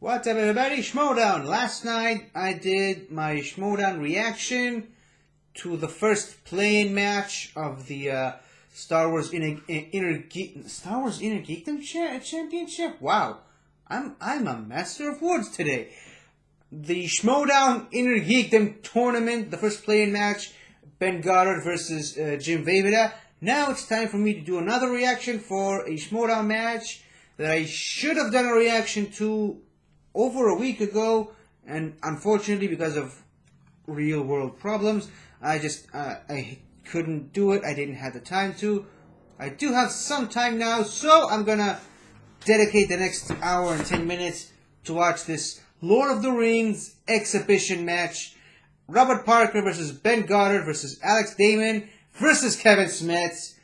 What's up, everybody? Schmoedown. Last night I did my Schmoedown reaction to the first play-in match of the Star Wars Inner Geekdom Championship. Wow, I'm a master of words today. The Schmoedown Inner Geekdom tournament, the first play-in match, Ben Goddard versus Jim Vejvoda. Now it's time for me to do another reaction for a Schmoedown match that I should have done a reaction to over a week ago, and unfortunately, because of real-world problems, I couldn't do it. I didn't have the time to. I do have some time now, so I'm gonna dedicate the next hour and 10 minutes to watch this Lord of the Rings exhibition match. Robert Parker versus Ben Goddard versus Alex Damon versus Kevin Smith.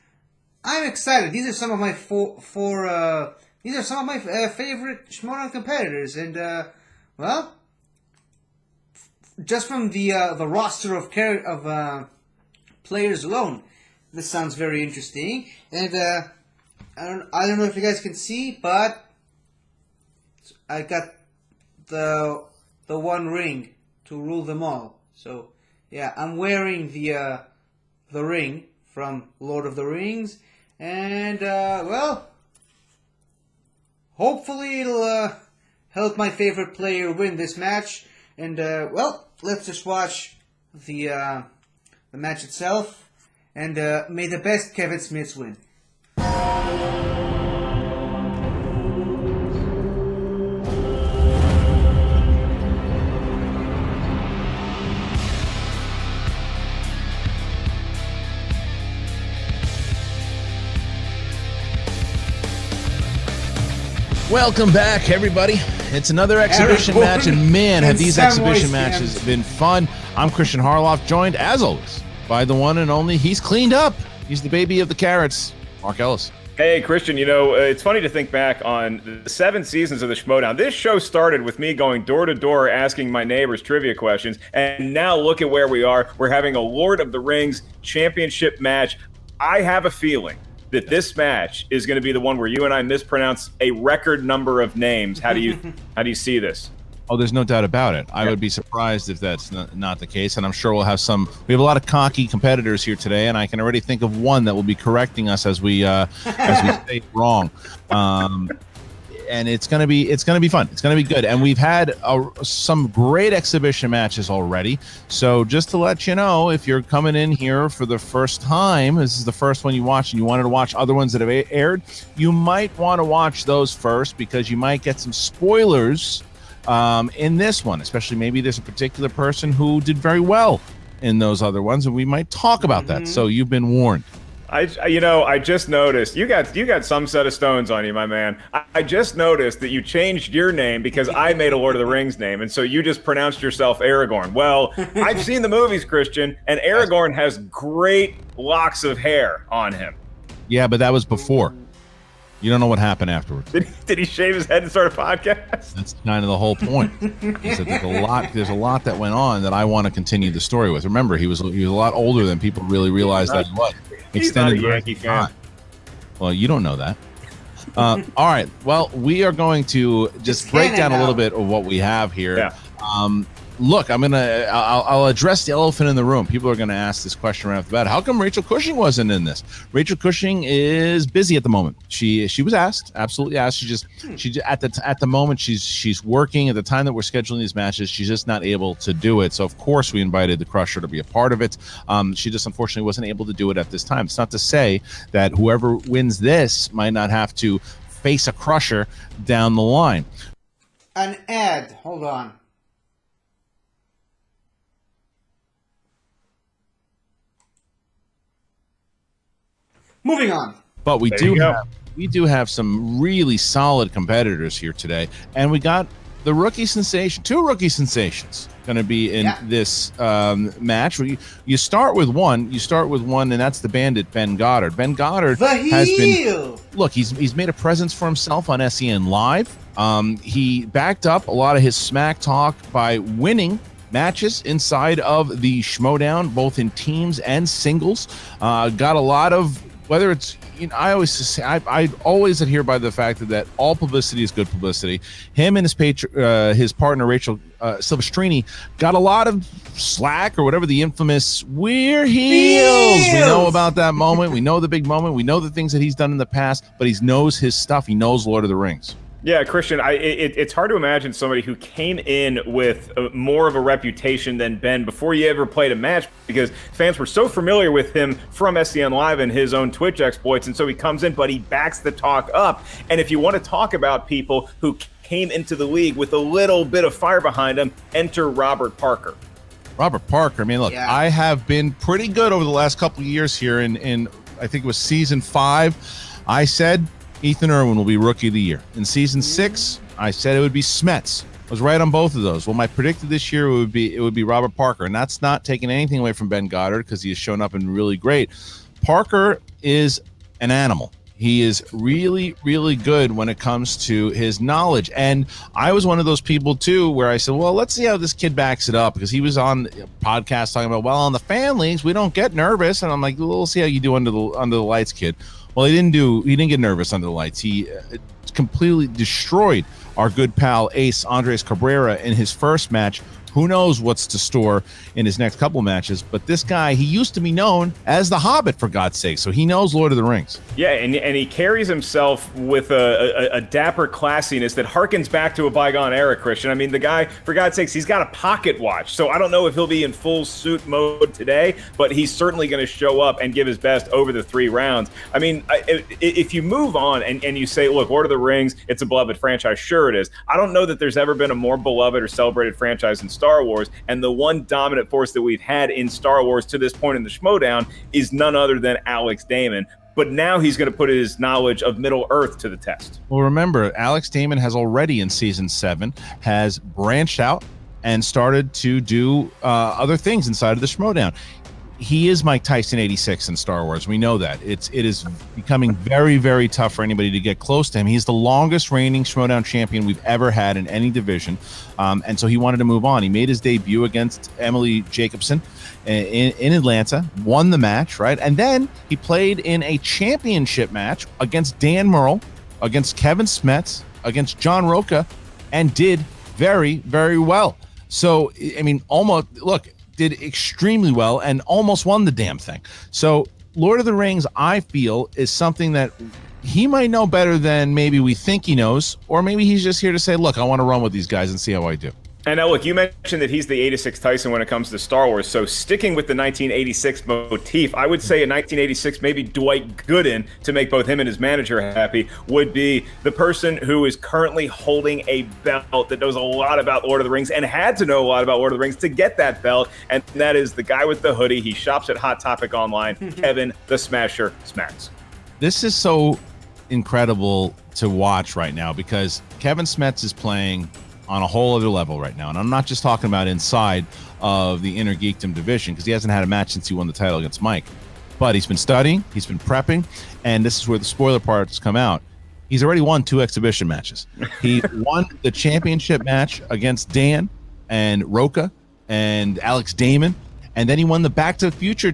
I'm excited. These are some of my These are some of my favorite Schmoedown competitors, and well, just from the roster of players alone, this sounds very interesting. And I don't know if you guys can see, but I got the one ring to rule them all. So yeah, I'm wearing the ring from Lord of the Rings, and well. Hopefully it'll help my favorite player win this match. And, well, let's just watch the match itself. And may the best Kevin Smith win. Welcome back, everybody. It's another exhibition match, and man, have these exhibition matches been fun. I'm Christian Harloff, joined, as always, by the one and only, he's cleaned up. He's the baby of the carrots, Mark Ellis. Hey, Christian, you know, it's funny to think back on the 7 seasons of the Schmoedown. This show started with me going door to door asking my neighbors trivia questions, and now look at where we are. We're having a Lord of the Rings championship match. I have a feeling that this match is going to be the one where you and I mispronounce a record number of names. How do you see this? Oh, there's no doubt about it. I would be surprised if that's not the case, and I'm sure we have a lot of cocky competitors here today, and I can already think of one that will be correcting us as we say wrong. And it's gonna be fun. It's gonna be good, and we've had some great exhibition matches already. So just to let you know, if you're coming in here for the first time, this is the first one you watch, and you wanted to watch other ones that have aired, you might want to watch those first because you might get some spoilers in this one. Especially maybe there's a particular person who did very well in those other ones, and we might talk about that. So you've been warned. I just noticed you got some set of stones on you, my man. I just noticed that you changed your name because I made a Lord of the Rings name, and so you just pronounced yourself Aragorn. Well, I've seen the movies, Christian, and Aragorn has great locks of hair on him. Yeah, but that was before. You don't know what happened afterwards. Did he shave his head and start a podcast? That's kind of the whole point. There's a lot that went on that I want to continue the story with. Remember, he was a lot older than people really realized that he was. He's not a Yankee fan. Well, you don't know that. All right. Well, we are going to just break down a little bit of what we have here. Yeah. Look, I'll address the elephant in the room. People are going to ask this question right off the bat. How come Rachel Cushing wasn't in this? Rachel Cushing is busy at the moment. She was asked, absolutely asked. She at the moment she's working. At the time that we're scheduling these matches, she's just not able to do it. So of course we invited the Crusher to be a part of it. She just unfortunately wasn't able to do it at this time. It's not to say that whoever wins this might not have to face a Crusher down the line. An ad. Hold on. Moving on. But we do have some really solid competitors here today, and we got the rookie sensation, 2 rookie sensations going to be in this match. You start with one, and that's the Bandit Ben Goddard. Ben Goddard he's made a presence for himself on SEN Live. He backed up a lot of his smack talk by winning matches inside of the Schmoedown, both in teams and singles. Got a lot of whether it's, I always say, I always adhere by the fact that all publicity is good publicity. Him and his partner Rachel Silvestrini got a lot of slack, or whatever the infamous "we're heels." We know about that moment. We know the big moment. We know the things that he's done in the past. But he knows his stuff. He knows Lord of the Rings. Yeah, Christian, it's hard to imagine somebody who came in with more of a reputation than Ben before you ever played a match, because fans were so familiar with him from SCN Live and his own Twitch exploits, and so he comes in, but he backs the talk up. And if you want to talk about people who came into the league with a little bit of fire behind them, enter Robert Parker. Robert Parker, I mean, look, I have been pretty good over the last couple of years here. In I think it was season 5, I said Ethan Irwin will be Rookie of the Year. In season 6, I said it would be Smets. I was right on both of those. Well, my predicted this year it would be Robert Parker, and that's not taking anything away from Ben Goddard, because he has shown up and really great. Parker is an animal. He is really, really good when it comes to his knowledge. And I was one of those people, too, where I said, well, let's see how this kid backs it up, because he was on a podcast talking about, well, on the fan leagues, we don't get nervous. And I'm like, well, we'll see how you do under the lights, kid. Well, he didn't get nervous under the lights. He completely destroyed our good pal Ace Andres Cabrera in his first match. Who knows what's to store in his next couple matches, but this guy, he used to be known as the Hobbit, for God's sake, so he knows Lord of the Rings. Yeah, and he carries himself with a dapper classiness that harkens back to a bygone era, Christian. I mean, the guy, for God's sakes, he's got a pocket watch, so I don't know if he'll be in full suit mode today, but he's certainly going to show up and give his best over the 3 rounds. I mean, if you move on and you say, look, Lord of the Rings, it's a beloved franchise, sure it is. I don't know that there's ever been a more beloved or celebrated franchise in Star Wars, and the one dominant force that we've had in Star Wars to this point in the Schmoedown is none other than Alex Damon. But now he's going to put his knowledge of Middle Earth to the test. Well, remember, Alex Damon has already in season 7 has branched out and started to do other things inside of the Schmoedown. He is Mike Tyson 86 in Star Wars. We know that. It is becoming very, very tough for anybody to get close to him. He's the longest reigning Schmoedown champion we've ever had in any division. And so he wanted to move on. He made his debut against Emily Jacobson in Atlanta, won the match, right? And then he played in a championship match against Dan Murrell, against Kevin Smets, against John Roca, and did very, very well. So, I mean, did extremely well and almost won the damn thing. So Lord of the Rings, I feel, is something that he might know better than maybe we think he knows, or maybe he's just here to say, look, I want to run with these guys and see how I do. And now, look, you mentioned that he's the 86 Tyson when it comes to Star Wars. So sticking with the 1986 motif, I would say in 1986, maybe Dwight Gooden, to make both him and his manager happy, would be the person who is currently holding a belt that knows a lot about Lord of the Rings and had to know a lot about Lord of the Rings to get that belt. And that is the guy with the hoodie. He shops at Hot Topic Online, Kevin the Smasher Smets. This is so incredible to watch right now, because Kevin Smets is playing on a whole other level right now. And I'm not just talking about inside of the Inner Geekdom division, because he hasn't had a match since he won the title against Mike. But he's been studying, he's been prepping, and this is where the spoiler parts come out. He's already won 2 exhibition matches. He won the championship match against Dan and Roca and Alex Damon, and then he won the Back to the Future.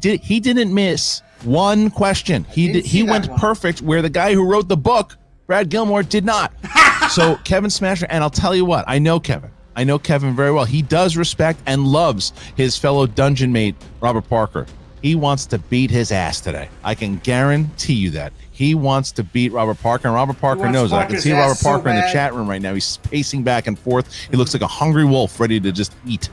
He didn't miss one question. He went perfect, where the guy who wrote the book, Brad Gilmore, did not. So Kevin Smasher, and I'll tell you what, I know Kevin very well. He does respect and loves his fellow dungeon mate, Robert Parker. He wants to beat his ass today. I can guarantee you that. He wants to beat Robert Parker, and Robert Parker knows it. I can see Robert Parker in the chat room right now. He's pacing back and forth. He looks like a hungry wolf ready to just eat.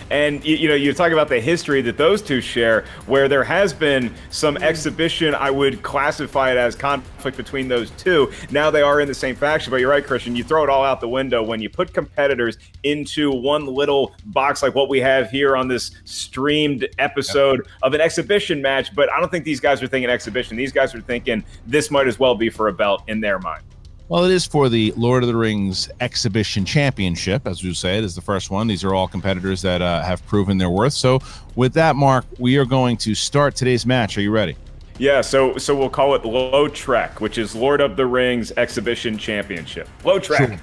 And, you talk about the history that those two share, where there has been some exhibition, I would classify it as conflict between those two. Now they are in the same faction, but you're right, Christian, you throw it all out the window when you put competitors into one little box like what we have here on this streamed episode of an exhibition match. But I don't think these guys are thinking exhibition. These guys are thinking this might as well be for a belt in their mind. Well, it is for the Lord of the Rings Exhibition Championship, as you say. It is the first one. These are all competitors that have proven their worth. So with that, Mark, we are going to start today's match. Are you ready? Yeah, so we'll call it Low Trek, which is Lord of the Rings Exhibition Championship. Low Trek. Sure.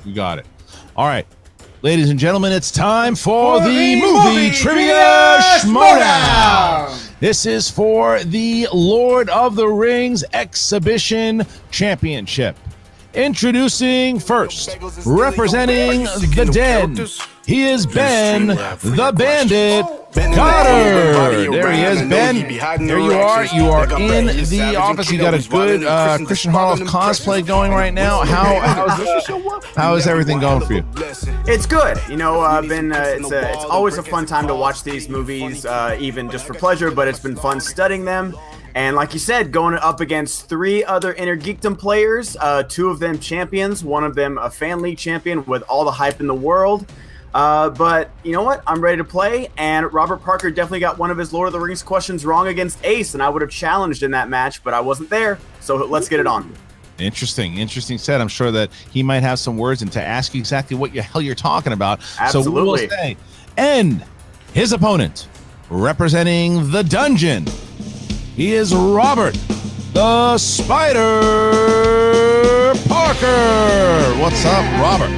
You got it. All right. Ladies and gentlemen, it's time for the movie Trivia Schmoedown. This is for the Lord of the Rings Exhibition Championship. Introducing first, representing the Den, he is Ben the Bandit Goddard. There he is, Ben. There you are. You are in the office. You got a good Christian Harloff cosplay going right now. How is everything going for you? It's good. You know, it's always a fun time to watch these movies, even just for pleasure, but it's been fun studying them. And like you said, going up against 3 other Inner Geekdom players, 2 of them champions, one of them a fan league champion with all the hype in the world. But you know what? I'm ready to play, and Robert Parker definitely got one of his Lord of the Rings questions wrong against Ace, and I would have challenged in that match, but I wasn't there, so let's get it on. Interesting set. I'm sure that he might have some words and to ask you exactly what the hell you're talking about. Absolutely. So we will say, and his opponent, representing the Dungeon, he is Robert the Spider Parker. What's up, Robert?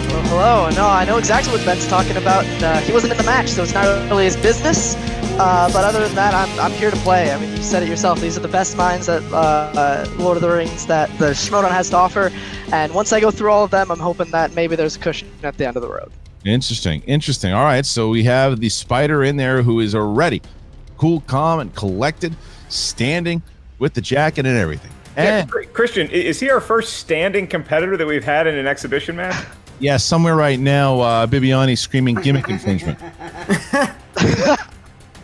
Well, hello. No, I know exactly what Ben's talking about. He wasn't in the match, so it's not really his business. But other than that, I'm here to play. I mean, you said it yourself. These are the best minds that Lord of the Rings that the Schmoedown has to offer. And once I go through all of them, I'm hoping that maybe there's a cushion at the end of the road. Interesting. All right, so we have the Spider in there who is already cool, calm, and collected, standing with the jacket and everything. And Christian, is he our first standing competitor that we've had in an exhibition match? yeah, somewhere right now, Bibiani's screaming gimmick infringement.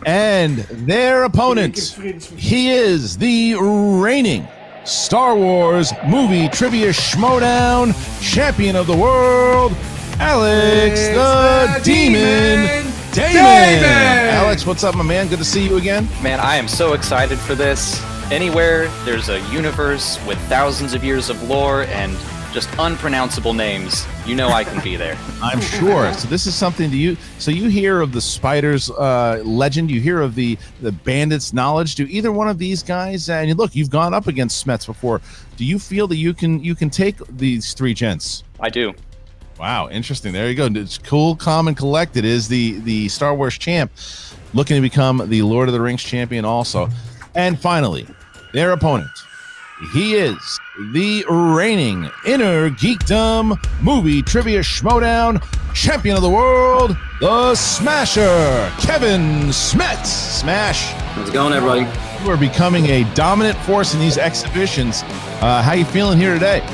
And their opponent, he is the reigning Star Wars movie trivia Schmoedown champion of the world, Alex the Demon Damon. Alex, what's up, my man? Good to see you again. Man, I am so excited for this. Anywhere there's a universe with thousands of years of lore and just unpronounceable names, you know I can be there. I'm sure. So this is something you hear of the Spider's legend, you hear of the Bandit's knowledge. Do either one of these guys, and look, you've gone up against Smets before. Do you feel that you can take these 3 gents? I do. Wow, interesting. There you go. It's cool, calm, and collected is the Star Wars champ, looking to become the Lord of the Rings champion also. And finally, their opponent. He is the reigning Inner Geekdom movie trivia Schmoedown champion of the world, the Smasher, Kevin Smets. Smash. How's it going, everybody? You are becoming a dominant force in these exhibitions. How you feeling here today?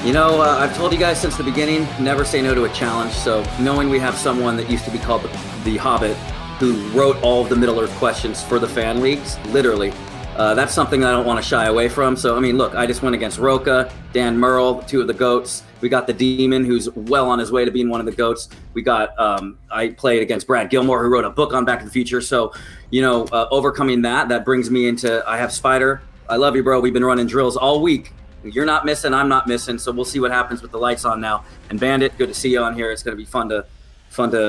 You know, I've told you guys since the beginning, never say no to a challenge. So knowing we have someone that used to be called the Hobbit, who wrote all of the Middle-earth questions for the fan leagues, literally, that's something that I don't want to shy away from. So, I mean, look, I just went against Roka, Dan Merle, 2 of the GOATs. We got the Demon, who's well on his way to being one of the GOATs. We got, I played against Brad Gilmore, who wrote a book on Back to the Future. So, you know, overcoming that brings me into, I have Spider. I love you, bro. We've been running drills all week. You're not missing, I'm not missing, so we'll see what happens with the lights on now. And Bandit, good to see you on here. It's going to be fun to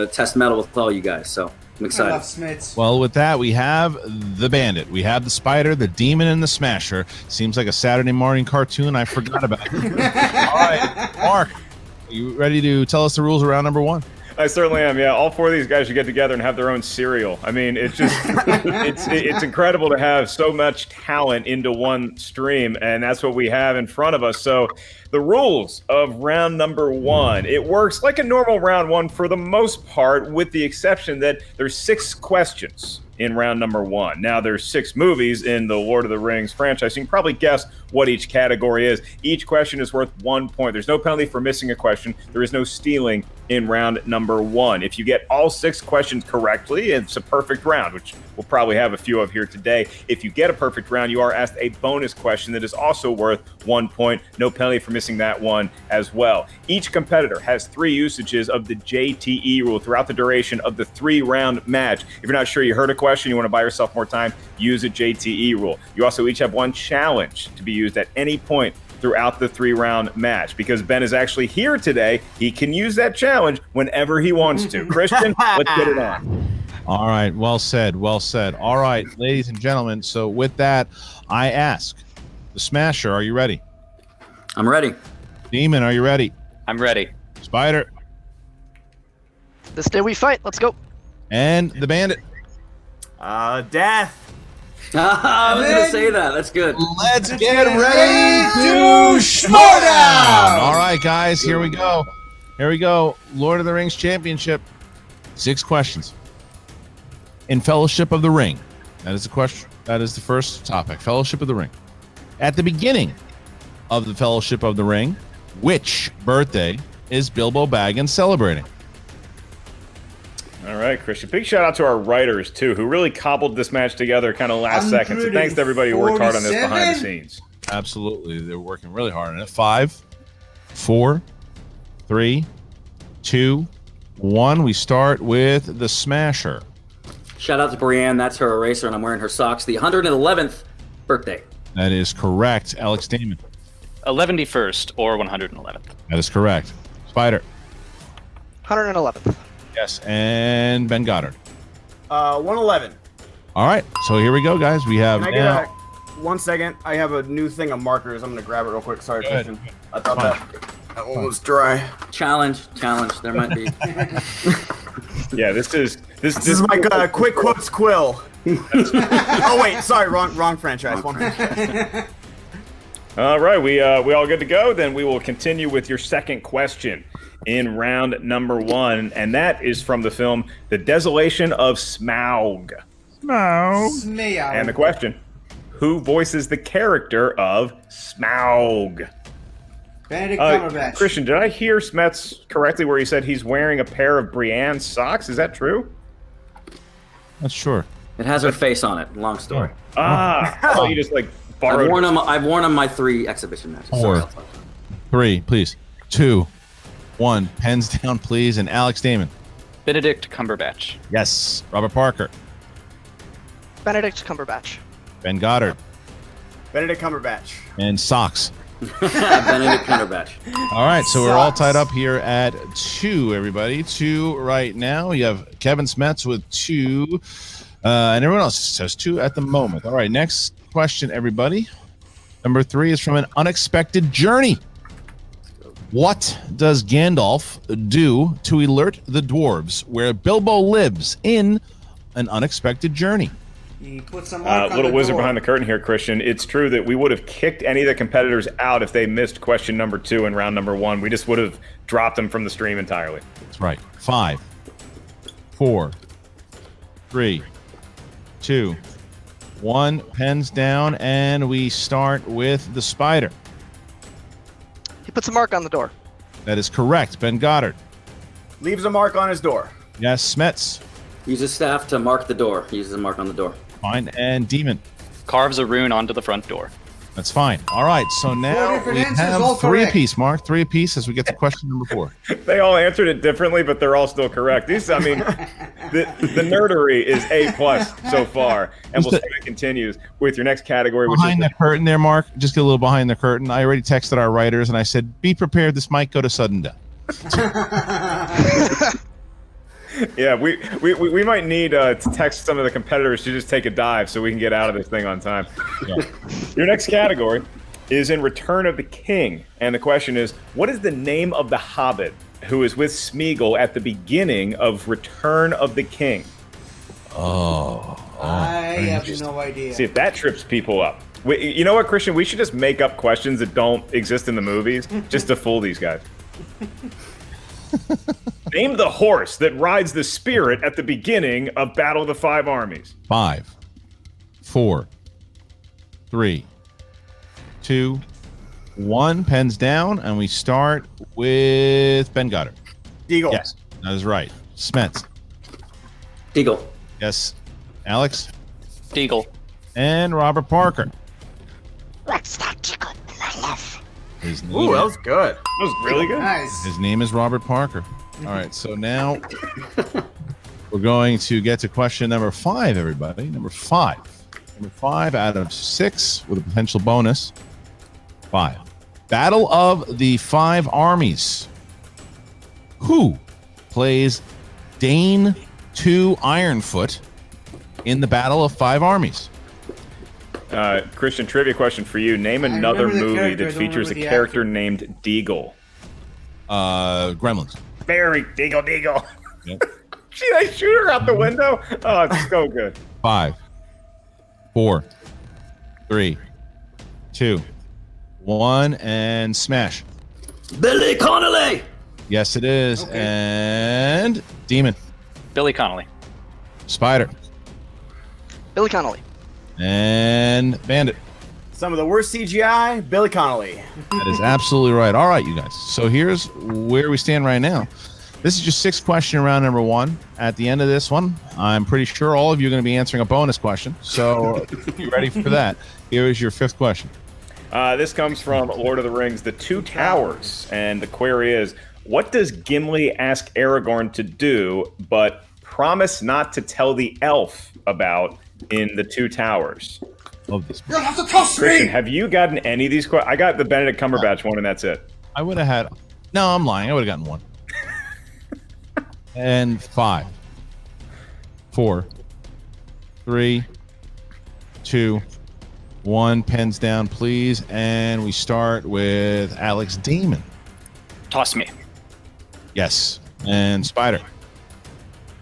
test metal with all you guys, so I'm excited. I love Smits. Well, with that, we have the Bandit, we have the Spider, the Demon, and the Smasher. Seems like a Saturday morning cartoon I forgot about. All right, Mark, are you ready to tell us the rules of round number 1? I certainly am. Yeah, all 4 of these guys should get together and have their own cereal. I mean, it's just it's incredible to have so much talent into one stream, and that's what we have in front of us. So the rules of round number 1, it works like a normal round 1 for the most part, with the exception that there's 6 questions in round number 1. Now, there's 6 movies in the Lord of the Rings franchise. You can probably guess what each category is. Each question is worth 1 point. There's no penalty for missing a question. There is no stealing in round number 1. If you get all 6 questions correctly, it's a perfect round, which we'll probably have a few of here today. If you get a perfect round, you are asked a bonus question that is also worth 1 point. No penalty for missing that one as well. Each competitor has 3 usages of the JTE rule throughout the duration of the 3-round match. If you're not sure you heard a question, you want to buy yourself more time, use a JTE rule. You also each have 1 challenge to be used at any point throughout the 3-round match. Because Ben is actually here today, he can use that challenge whenever he wants to. Christian, let's get it on. All right, well said, well said. All right, ladies and gentlemen, so with that, I ask, the Smasher, are you ready? I'm ready. Demon, are you ready? I'm ready. Spider? This day we fight. Let's go. And the Bandit? Death. I was gonna say that. That's good. Let's get ready to Schmoedown! All right, guys, here we go. Here we go. Lord of the Rings Championship. 6 questions. In Fellowship of the Ring. That is the question. That is the first topic. Fellowship of the Ring. At the beginning of the Fellowship of the Ring, which birthday is Bilbo Baggins celebrating? All right, Christian. Big shout out to our writers, too, who really cobbled this match together kind of last second. So thanks to everybody who worked hard on this behind the scenes. Absolutely. They're working really hard on it. 5, 4, 3, 2, 1. We start with the Smasher. Shout out to Brienne. That's her eraser, and I'm wearing her socks. The 111th birthday. That is correct. Alex Damon. 111st or 111th. That is correct. Spider. 111th. Yes. And Ben Goddard. 111. All right. So here we go, guys. We have Can I now. get 1 second? I have a new thing of markers. I'm gonna grab it real quick. Sorry, Go ahead. Christian. I thought that one was dry. Challenge. There might be. Yeah, this is This is my quick quotes quill. Oh wait, sorry, wrong franchise. All right, we all good to go? Then we will continue with your second question in round number 1, and that is from the film The Desolation of Smaug. Smaug. And the question, who voices the character of Smaug? Benedict Cumberbatch. Christian, did I hear Smets correctly where he said he's wearing a pair of Brienne's socks? Is that true? That's sure. It has her face on it. Long story. Ah, I thought you just like borrowed. I've worn them my 3 exhibition matches. 4, 3, please. 2, 1. Pens down, please. And Alex Damon. Benedict Cumberbatch. Yes. Robert Parker. Benedict Cumberbatch. Ben Goddard. Benedict Cumberbatch. And socks. Benedict Cumberbatch. All right, so we're all tied up here at 2, everybody. 2 right now. You have Kevin Smets with 2, and everyone else says 2 at the moment. All right, next question, everybody. Number 3 is from An Unexpected Journey. What does Gandalf do to alert the dwarves where Bilbo lives in An Unexpected Journey? He put some mark on Little the wizard door. behind the curtain here, Christian. It's true that we would have kicked any of the competitors out if they missed question number 2 in round number 1. We just would have dropped them from the stream entirely. That's right. 5, 4, 3, 2, 1. Pens down, and we start with the Spider. He puts a mark on the door. That is correct. Ben Goddard. Leaves a mark on his door. Yes, Smets. Uses staff to mark the door. He uses a mark on the door. Fine. And Demon. Carves a rune onto the front door. That's fine. All right. So now different we answers, have all 3 correct. apiece, Mark. 3 apiece as we get to question number 4. They all answered it differently, but they're all still correct. These, I mean, the nerdery is A+ so far, and we'll see if it continues with your next category, which Behind is the curtain there, Mark. Just get a little behind the curtain. I already texted our writers, and I said, be prepared. This might go to sudden death. yeah. We might need to text some of the competitors to just take a dive so we can get out of this thing on time. Yeah. Your next category is in Return of the King, and the question is, what is the name of the Hobbit who is with Smeagol at the beginning of Return of the King? I have no idea. See if that trips people up. You know what, Christian? We should just make up questions that don't exist in the movies just to fool these guys. Name the horse that rides the spirit at the beginning of Battle of the Five Armies. 5, 4, 3, 2, 1. Pens down, and we start with Ben Goddard. Deagle. Yes, that is right. Smets. Deagle. Yes. Alex. Deagle. And Robert Parker. What's that tickle, my love? His name, Ooh, that was good. That was really good. Nice. his name is Robert Parker. All right, so now we're going to get to question number 5, everybody. Number 5. Number 5 out of 6 with a potential bonus. 5. Battle of the Five Armies. Who plays Dane II Ironfoot in the Battle of Five Armies? Christian, trivia question for you. Name another remember the movie character, I that don't features a remember the character actor. named Deagle. Gremlins. Very Deagle. Yep. See, they shoot her out the window. Oh, it's so good. 5, 4, 3, 2, 1, and smash. Billy Connolly. Yes, it is. Okay. And Demon, Billy Connolly. Spider, Billy Connolly. and Bandit. Some of the worst CGI, Billy Connolly. That is absolutely right. All right, you guys. So here's where we stand right now. This is your 6th question in round number 1. At the end of this one, I'm pretty sure all of you are going to be answering a bonus question. So be ready for that. Here is your 5th question. This comes from Lord of the Rings, The Two Towers. And the query is, what does Gimli ask Aragorn to do, but promise not to tell the elf about in The Two Towers? Love this. You'll have to toss Christian, me! have you gotten any of these questions? I got the Benedict Cumberbatch one, and that's it. I would have had. No, I'm lying. I would have gotten 1. And 5, 4, 3, 2, 1. Pens down, please. And we start with Alex Damon. Toss me. Yes. And Spider.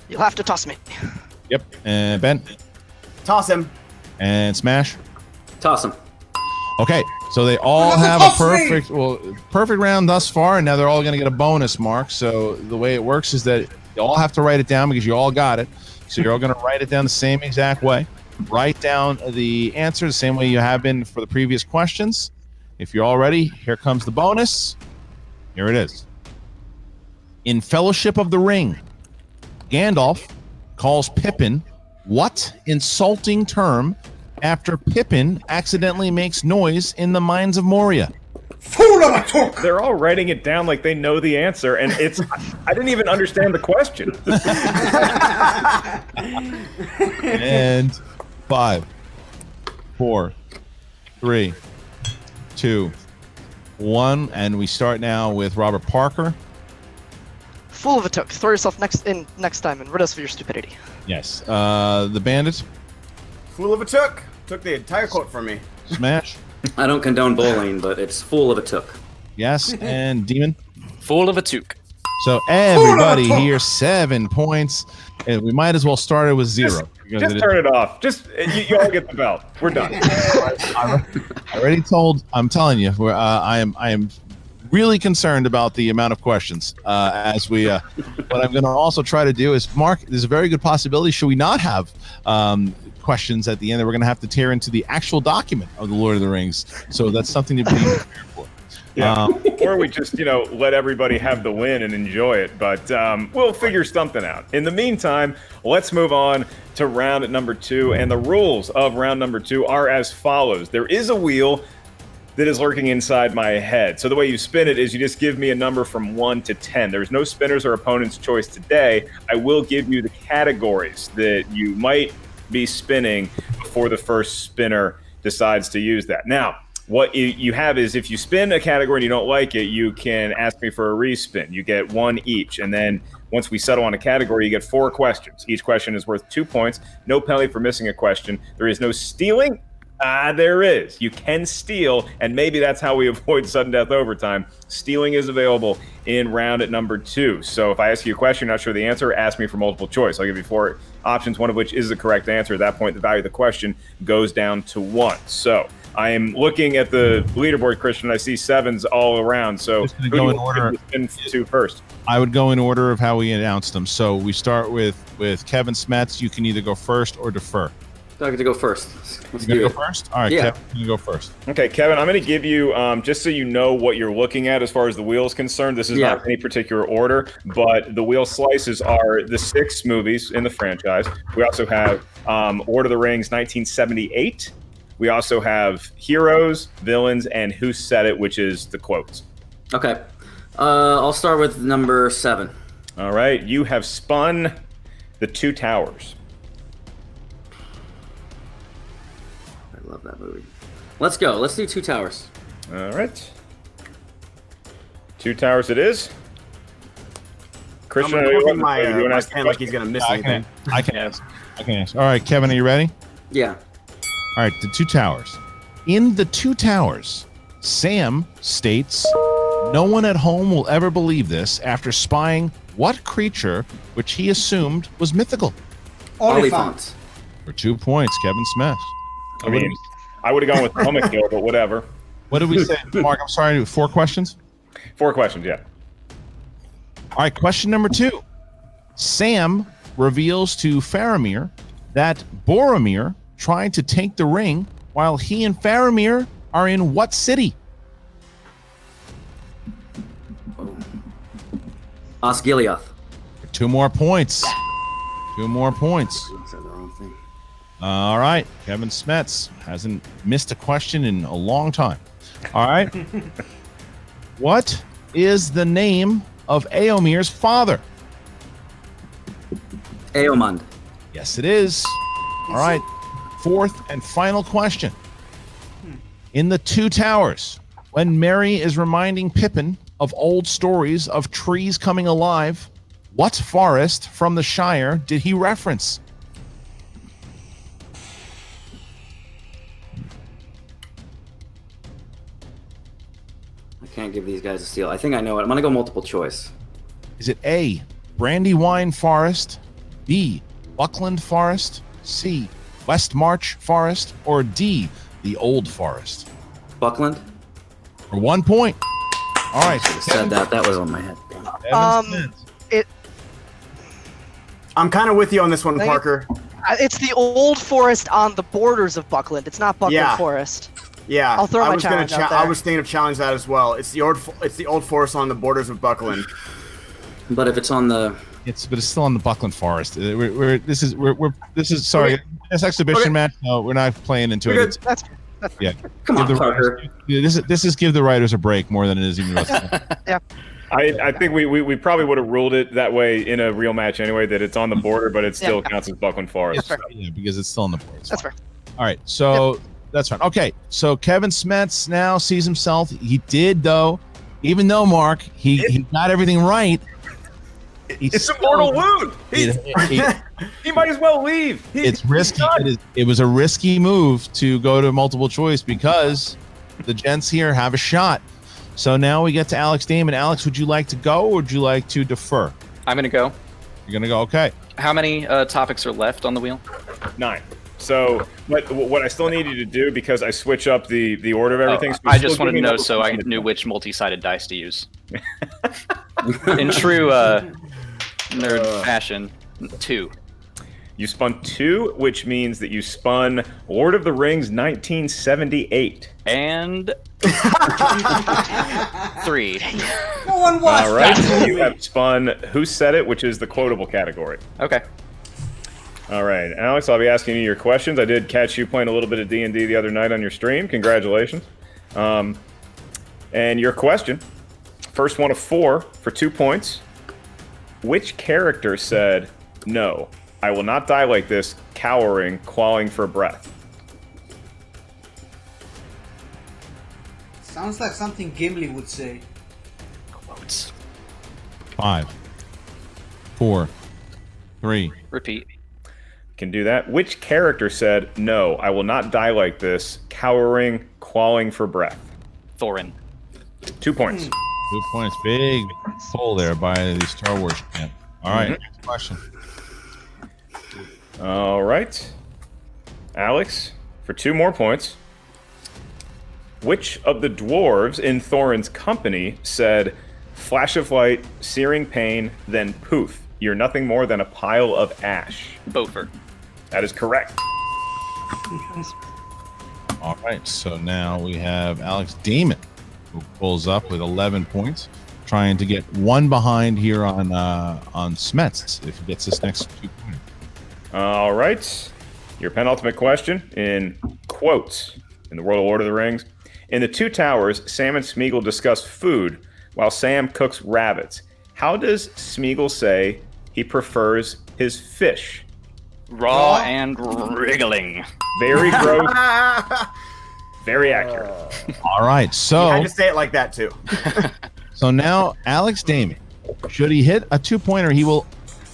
You'll have to toss me. Yep. And Ben. Toss him. And Smash. Toss him. Okay, so they all have a perfect round thus far, and now they're all going to get a bonus mark. So the way it works is that you all have to write it down because you all got it. So you're all going to write it down the same exact way. Write down the answer the same way you have been for the previous questions. If you're all ready, here comes the bonus. Here it is. In Fellowship of the Ring, Gandalf calls Pippin what insulting term after Pippin accidentally makes noise in the mines of Moria? Fool of a took! They're all writing it down like they know the answer, and it's I didn't even understand the question. And 5, 4, 3, 2, 1, and we start now with Robert Parker. Fool of a took. Throw yourself next time and rid us of your stupidity. Yes. The Bandit. Fool of a took. Took the entire quote from me. Smash. I don't condone bullying, but it's fool of a took. Yes. And Demon. Fool of a toque. So everybody here, 7 points. And we might as well start it with 0. Just turn it off. Just you all get the belt. We're done. I already told. I'm telling you, I am really concerned about the amount of questions. As we, what I'm going to also try to do is, Mark, there's a very good possibility. Should we not have questions at the end that we're going to have to tear into the actual document of the Lord of the Rings? So that's something to be prepared for. Yeah. Or we just, let everybody have the win and enjoy it. But we'll figure something out. In the meantime, let's move on to round number 2. And the rules of round number 2 are as follows. There is a wheel that is lurking inside my head. So the way you spin it is you just give me a number from 1 to 10. There's no spinner's or opponent's choice today. I will give you the categories that you might be spinning before the first spinner decides to use that. Now, what you have is if you spin a category and you don't like it, you can ask me for a respin. You get 1 each. And then once we settle on a category, you get 4 questions. Each question is worth 2 points. No penalty for missing a question. There is no stealing. There is. You can steal, and maybe that's how we avoid sudden death overtime. Stealing is available in round at number 2. So if I ask you a question, you're not sure the answer, ask me for multiple choice. I'll give you 4 options, one of which is the correct answer. At that point, the value of the question goes down to 1. So I am looking at the leaderboard, Christian. I see 7s all around. So who do you want to spin to first? I would go in order of how we announced them. So we start with Kevin Smets. You can either go first or defer. I get to go first. Let's You do go it. first? All right, Yeah. Kevin, you go first. Okay, Kevin, I'm going to give you, just so you know what you're looking at as far as the wheel is concerned, this is not any particular order, but the wheel slices are the 6 movies in the franchise. We also have Lord of the Rings 1978. We also have heroes, villains, and who said it, which is the quotes. Okay. I'll start with number 7. All right, you have spun The Two Towers. I love that movie. Let's go. Let's do Two Towers. All right. Two Towers it is. Christian, I'm are you looking ready? You wanna my ask the pen like question? he's gonna miss I anything. can ask. All right, Kevin, are you ready? Yeah. All right, the Two Towers. In the Two Towers, Sam states, "No one at home will ever believe this," after spying what creature which he assumed was mythical? Oliphant. Oliphant. For 2 points, Kevin Smith. I mean, I would have gone with Humming but whatever. What did we say, Mark? I'm sorry, 4 questions? 4 questions, yeah. All right, question number 2. Sam reveals to Faramir that Boromir tried to take the ring while he and Faramir are in what city? Osgiliath. 2 more points. 2 more points. All right. Kevin Smets hasn't missed a question in a long time. All right. What is the name of Eomer's father? Eomund. Yes, it is. All right. 4th and final question. In the Two Towers, when Merry is reminding Pippin of old stories of trees coming alive, what forest from the Shire did he reference? I can't give these guys a steal. I think I know it. I'm gonna go multiple choice. Is it A, Brandywine Forest, B, Buckland Forest, C, West March Forest, or D, the Old Forest? Buckland. For 1 point. All right. Said that. That was on my head. I'm kind of with you on this one, Parker. It's the old forest on the borders of Buckland. It's not Buckland Forest. Yeah, I'll throw my challenge out there. I was thinking of challenge that as well. It's the old forest on the borders of Buckland. But if it's on the, but it's still on the Buckland Forest. This is sorry. This exhibition match. No, we're not playing into it. That's yeah. Come on, Parker. This is give the writers a break more than it is even. Yeah. I think we probably would have ruled it that way in a real match anyway, that it's on the border, but it still counts as Buckland Forest. Yeah, because it's still on the border. That's fair. All right, so that's fine. Okay, so Kevin Smets now sees himself. He did, though, even though, Mark, he got everything right. It's a mortal wound. He might as well leave. It's risky. It was a risky move to go to multiple choice because the gents here have a shot. So now we get to Alex Damon. Alex, would you like to go or would you like to defer? I'm going to go. You're going to go? Okay. How many topics are left on the wheel? 9. So what I still need you to do, because I switch up the order of everything. I just wanted to know so I knew which multi-sided dice to use. In true nerd fashion, 2. You spun 2, which means that you spun Lord of the Rings 1978. And 3. No one watched All right, that. you have spun Who Said It, which is the quotable category. Okay. All right, Alex, I'll be asking you your questions. I did catch you playing a little bit of D&D the other night on your stream. Congratulations. And your question, first one of 4 for 2 points. Which character said, "No, I will not die like this, cowering, clawing for breath"? Sounds like something Gimli would say. Quotes. 5, 4, 3. Repeat. Can do that. Which character said, "No, I will not die like this, cowering, clawing for breath"? Thorin. 2 points. 2 points. Big pull there by the Star Wars camp. All right, next question. All right. Alex, for 2 more points. Which of the dwarves in Thorin's company said, "Flash of light, searing pain, then poof, you're nothing more than a pile of ash"? Beaufort. That is correct. All right, so now we have Alex Damon, who pulls up with 11 points, trying to get 1 behind here on Smets if he gets this next 2 points. All right. Your penultimate question in quotes in the world of Lord of the Rings. In the Two Towers, Sam and Smeagol discuss food while Sam cooks rabbits. How does Smeagol say he prefers his fish? Raw and wriggling. Very gross. Very accurate. All right, so I just say it like that too. so now Alex Damon, should he hit a 2-pointer, he will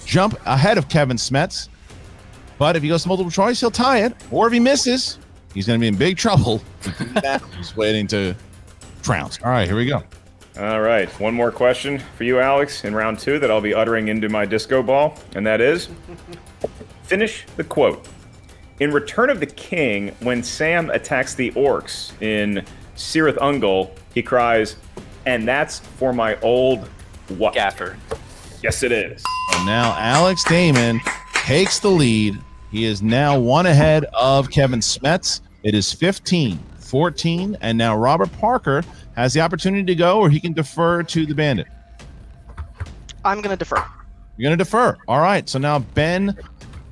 jump ahead of Kevin Smets. But if he goes to multiple choice, he'll tie it. Or if he misses, he's going to be in big trouble. He's waiting to trounce. All right, here we go. All right. One more question for you, Alex, in round 2 that I'll be uttering into my disco ball. And that is, finish the quote. In Return of the King, when Sam attacks the orcs in Cirith Ungol, he cries, "And that's for my old what?" Gaffer. Yes, it is. And now Alex Damon takes the lead. He is now one ahead of Kevin Smets. It is 15-14, and now Robert Parker has the opportunity to go, or he can defer to the bandit. I'm gonna defer. You're going to defer. All right, so now Ben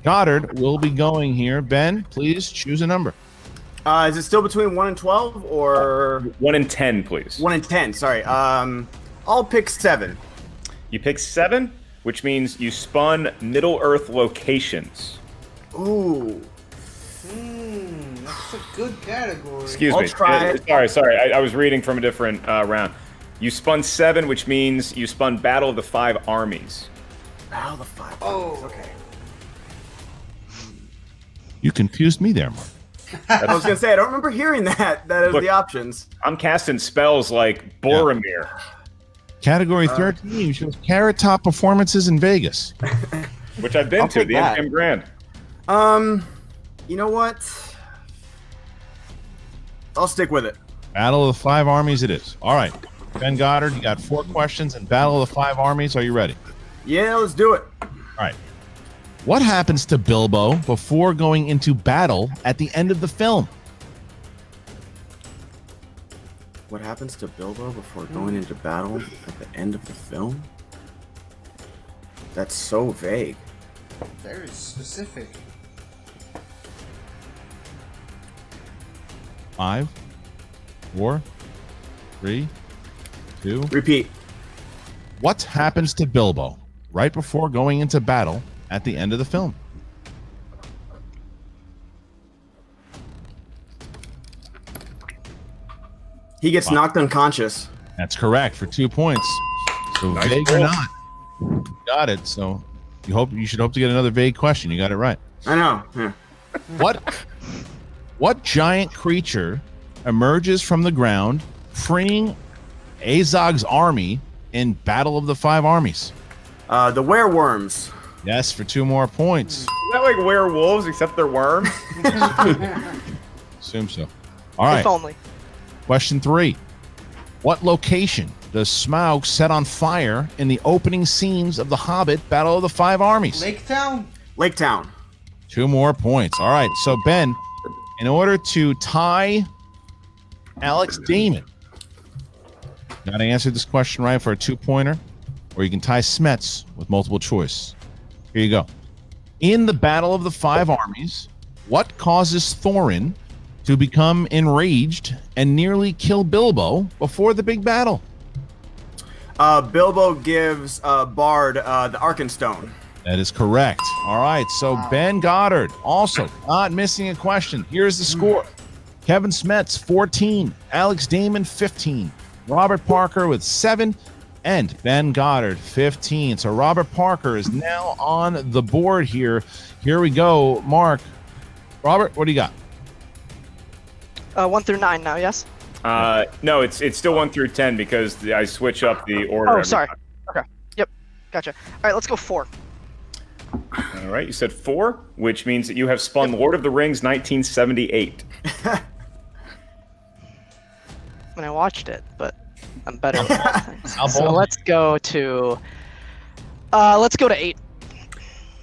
Goddard will be going here. Ben, please choose a number. Is it still between 1 and 12 or 1 and 10, please. 1 and 10? Sorry. I'll pick 7. You pick 7, which means you spun Middle-earth locations. Ooh. That's a good category. Excuse I'll me. try. Sorry. I was reading from a different round. You spun 7, which means you spun Battle of the Five Armies. Battle of the Five. Oh. Okay. You confused me there, Mark. I was gonna say I don't remember hearing that. That is Look. the options. I'm casting spells like Boromir. Category 13 shows Carrot Top performances in Vegas. Which I've been I'll to, take the that. MGM Grand. You know what? I'll stick with it. Battle of the Five Armies it is. All right. Ben Goddard, you got 4 questions in Battle of the Five Armies. Are you ready? Yeah, let's do it. All right. What happens to Bilbo before going into battle at the end of the film? What happens to Bilbo before going into battle at the end of the film? That's so vague. Very specific. 5, 4, 3, 2. Repeat. What happens to Bilbo right before going into battle at the end of the film? He gets knocked unconscious. That's correct for 2 points. So Nice vague or roll. not, got it. So you should hope to get another vague question. You got it right. I know. Yeah. What giant creature emerges from the ground, freeing Azog's army in Battle of the Five Armies? The werewolves. Yes, for 2 more points. Is that like werewolves, except they're worms? Assume so. All right. If only. Question 3. What location does Smaug set on fire in the opening scenes of The Hobbit Battle of the Five Armies? Lake Town? Lake Town. 2 more points. All right. So, Ben, in order to tie Alex Damon, you got to answer this question right for a 2-pointer, or you can tie Smets with multiple choice. Here you go. In the Battle of the Five Armies, what causes Thorin to become enraged and nearly kill Bilbo before the big battle? Bilbo gives Bard the Arkenstone. That is correct. All right, so Ben Goddard also not missing a question. Here's the score. Kevin Smets, 14. Alex Damon, 15. Robert Parker with 7. And Ben Goddard, 15. So Robert Parker is now on the board here. Here we go. Mark. Robert, what do you got? 1 through 9 now, yes? No, it's still 1 through 10 because I switch up the order. Oh, every sorry. time. Okay. Yep. Gotcha. All right, let's go 4. All right, you said 4, which means that you have spun Lord of the Rings 1978. When I watched it, but I'm better with all things. How So bold. let's go to 8.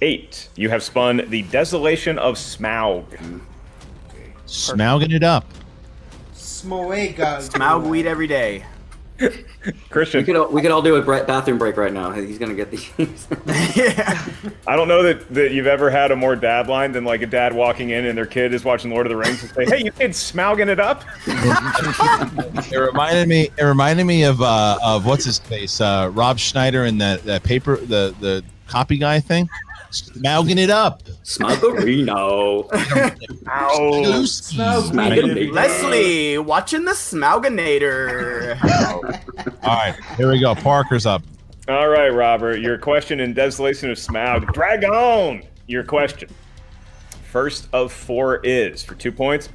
8. You have spun The Desolation of Smaug. Smauging it up. Smoega. Smaug weed every day. Christian, We could all do a bathroom break right now. He's gonna get these. Yeah. I don't know that you've ever had a more dad line than like a dad walking in and their kid is watching Lord of the Rings and say, "Hey, you kids smouging it up." It reminded me of what's his face, Rob Schneider and that paper, the copy guy thing, smouging it up. Smuggerino. Ow. Smuggerino. Leslie, watching the Smauginator. All right, here we go. Parker's up. All right, Robert, your question in Desolation of Smaug. Drag on your question. First of 4 is, for 2 points,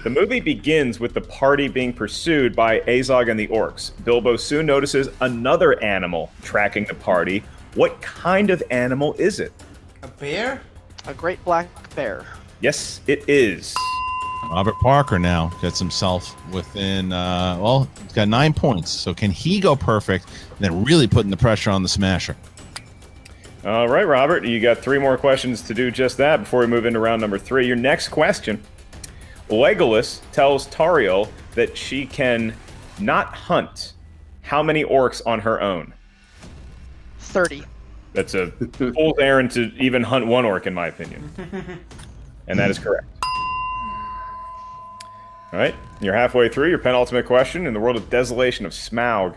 the movie begins with the party being pursued by Azog and the orcs. Bilbo soon notices another animal tracking the party. What kind of animal is it? A bear? A great black bear. Yes, it is. Robert Parker now gets himself within, he's got 9 points. So can he go perfect and then really putting the pressure on the Smasher? All right, Robert, you got 3 more questions to do just that before we move into round number 3. Your next question. Legolas tells Tauriel that she can not hunt how many orcs on her own? 30. That's a fool's errand to even hunt 1 orc, in my opinion. And that is correct. All right, you're halfway through your penultimate question. In the world of Desolation of Smaug,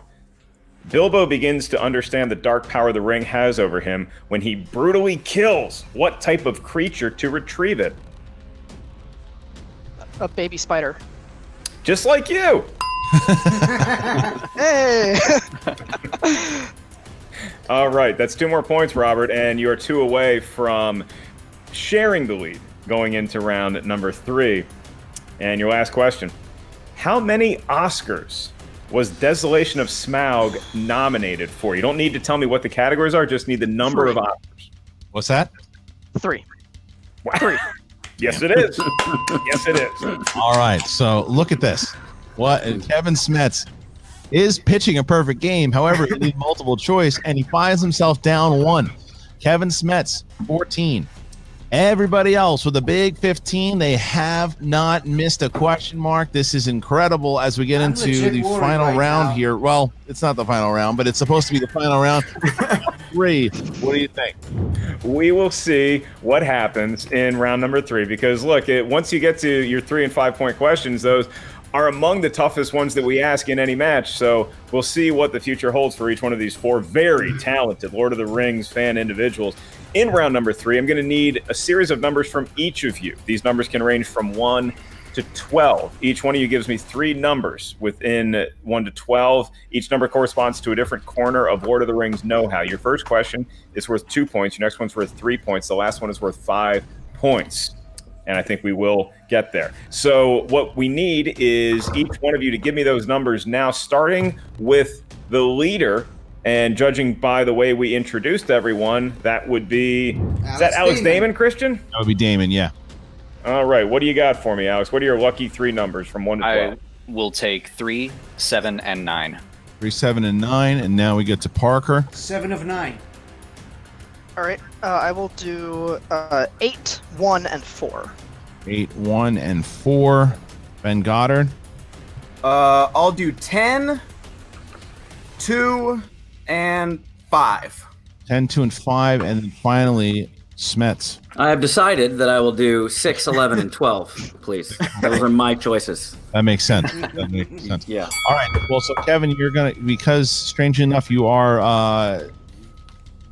Bilbo begins to understand the dark power the ring has over him when he brutally kills what type of creature to retrieve it? A baby spider. Just like you! Hey! All right, that's 2 more points, Robert, and you're 2 away from sharing the lead going into round number 3. And your last question. How many Oscars was Desolation of Smaug nominated for? You don't need to tell me what the categories are, just need the number 3. of Oscars. What's that? 3. Wow. 3. Yes, it is. Yes, it is. All right, so look at this. Kevin Smets is pitching a perfect game. However, he needs multiple choice, and he finds himself down 1. Kevin Smets, 14. Everybody else with a big 15, they have not missed a question mark. This is incredible as we get into the final round here. Well, it's not the final round, but it's supposed to be the final round. 3. What do you think? We will see what happens in round number 3 because, look, once you get to your 3 and 5 point questions, those are among the toughest ones that we ask in any match. So we'll see what the future holds for each one of these 4 very talented Lord of the Rings fan individuals. In round number 3, I'm going to need a series of numbers from each of you. These numbers can range from 1 to 12. Each one of you gives me 3 numbers within 1 to 12. Each number corresponds to a different corner of Lord of the Rings know-how. Your first question is worth 2 points. Your next one's worth 3 points. The last one is worth 5 points. And I think we will get there. So what we need is each one of you to give me those numbers now, starting with the leader. And judging by the way we introduced everyone, that would be... Is that Alex Damon, Christian? That would be Damon, yeah. All right. What do you got for me, Alex? What are your lucky 3 numbers from 1 to 12? I will take 3, 7, and 9. 3, 7, and 9. And now we get to Parker. 7 of 9. All right. I will do 8, 1, and 4. 8, 1, and 4. Ben Goddard. I'll do 10, 2, and 5. 10, 2, and 5. And then finally, Smets. I have decided that I will do 6, 11, and 12, please. Those are my choices. That makes sense. That makes sense. Yeah. All right. Well, so Kevin, you're going to, because strangely enough, you are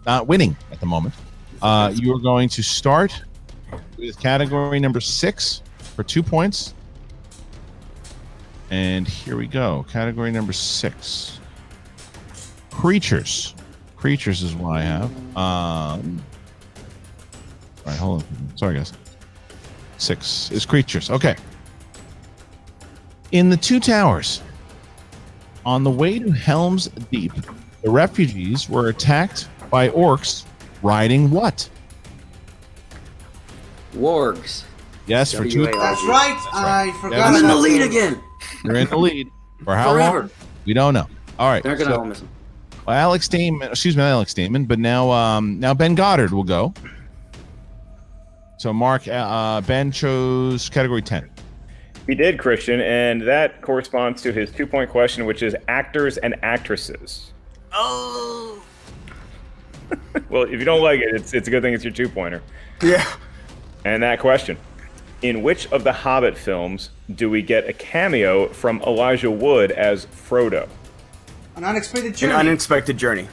not winning at the moment. You are going to start with category number 6 for 2 points. And here we go. Category number 6. Creatures. Creatures is what I have. All right, hold on. Sorry, guys. 6 is creatures. Okay. In the 2 towers, on the way to Helm's Deep, the refugees were attacked by orcs riding what? Wargs. Yes, for 2. That's right. I forgot. I'm in the about lead that. again. You're in the lead. For how Forever. long? We don't know. All right. They're gonna so- all miss them. Well, Alex Damon, but now Ben Goddard will go. So Mark, Ben chose category 10. He did, Christian, and that corresponds to his 2-point question, which is actors and actresses. Oh. Well, if you don't like it, it's a good thing it's your 2-pointer. Yeah. And that question. In which of the Hobbit films do we get a cameo from Elijah Wood as Frodo? An unexpected An journey. unexpected journey.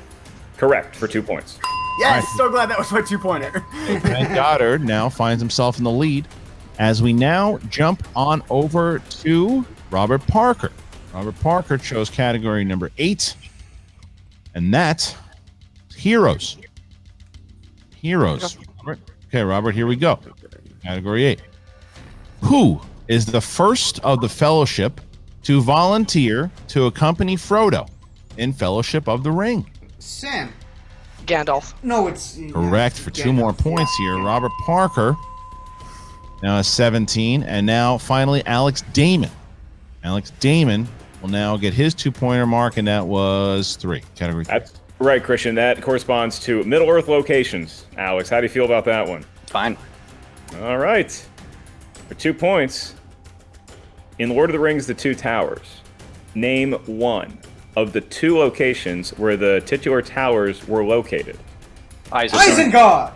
Correct, for 2 points. Yes, so glad that was my 2-pointer. Ben Goddard now finds himself in the lead as we now jump on over to Robert Parker. Robert Parker chose category number 8, and that's heroes. Heroes. Okay, Robert, here we go. Category 8. Who is the first of the Fellowship to volunteer to accompany Frodo in Fellowship of the Ring? Sam. Gandalf. No, it's Correct for 2 more points here. Robert Parker now has 17. And now, finally, Alex Damon. Alex Damon will now get his 2-pointer mark, and that was 3. Category 3. That's right, Christian. That corresponds to Middle-earth locations. Alex, how do you feel about that one? Fine. All right. For 2 points, in Lord of the Rings, The Two Towers, name one of the 2 locations where the titular towers were located. Isengard!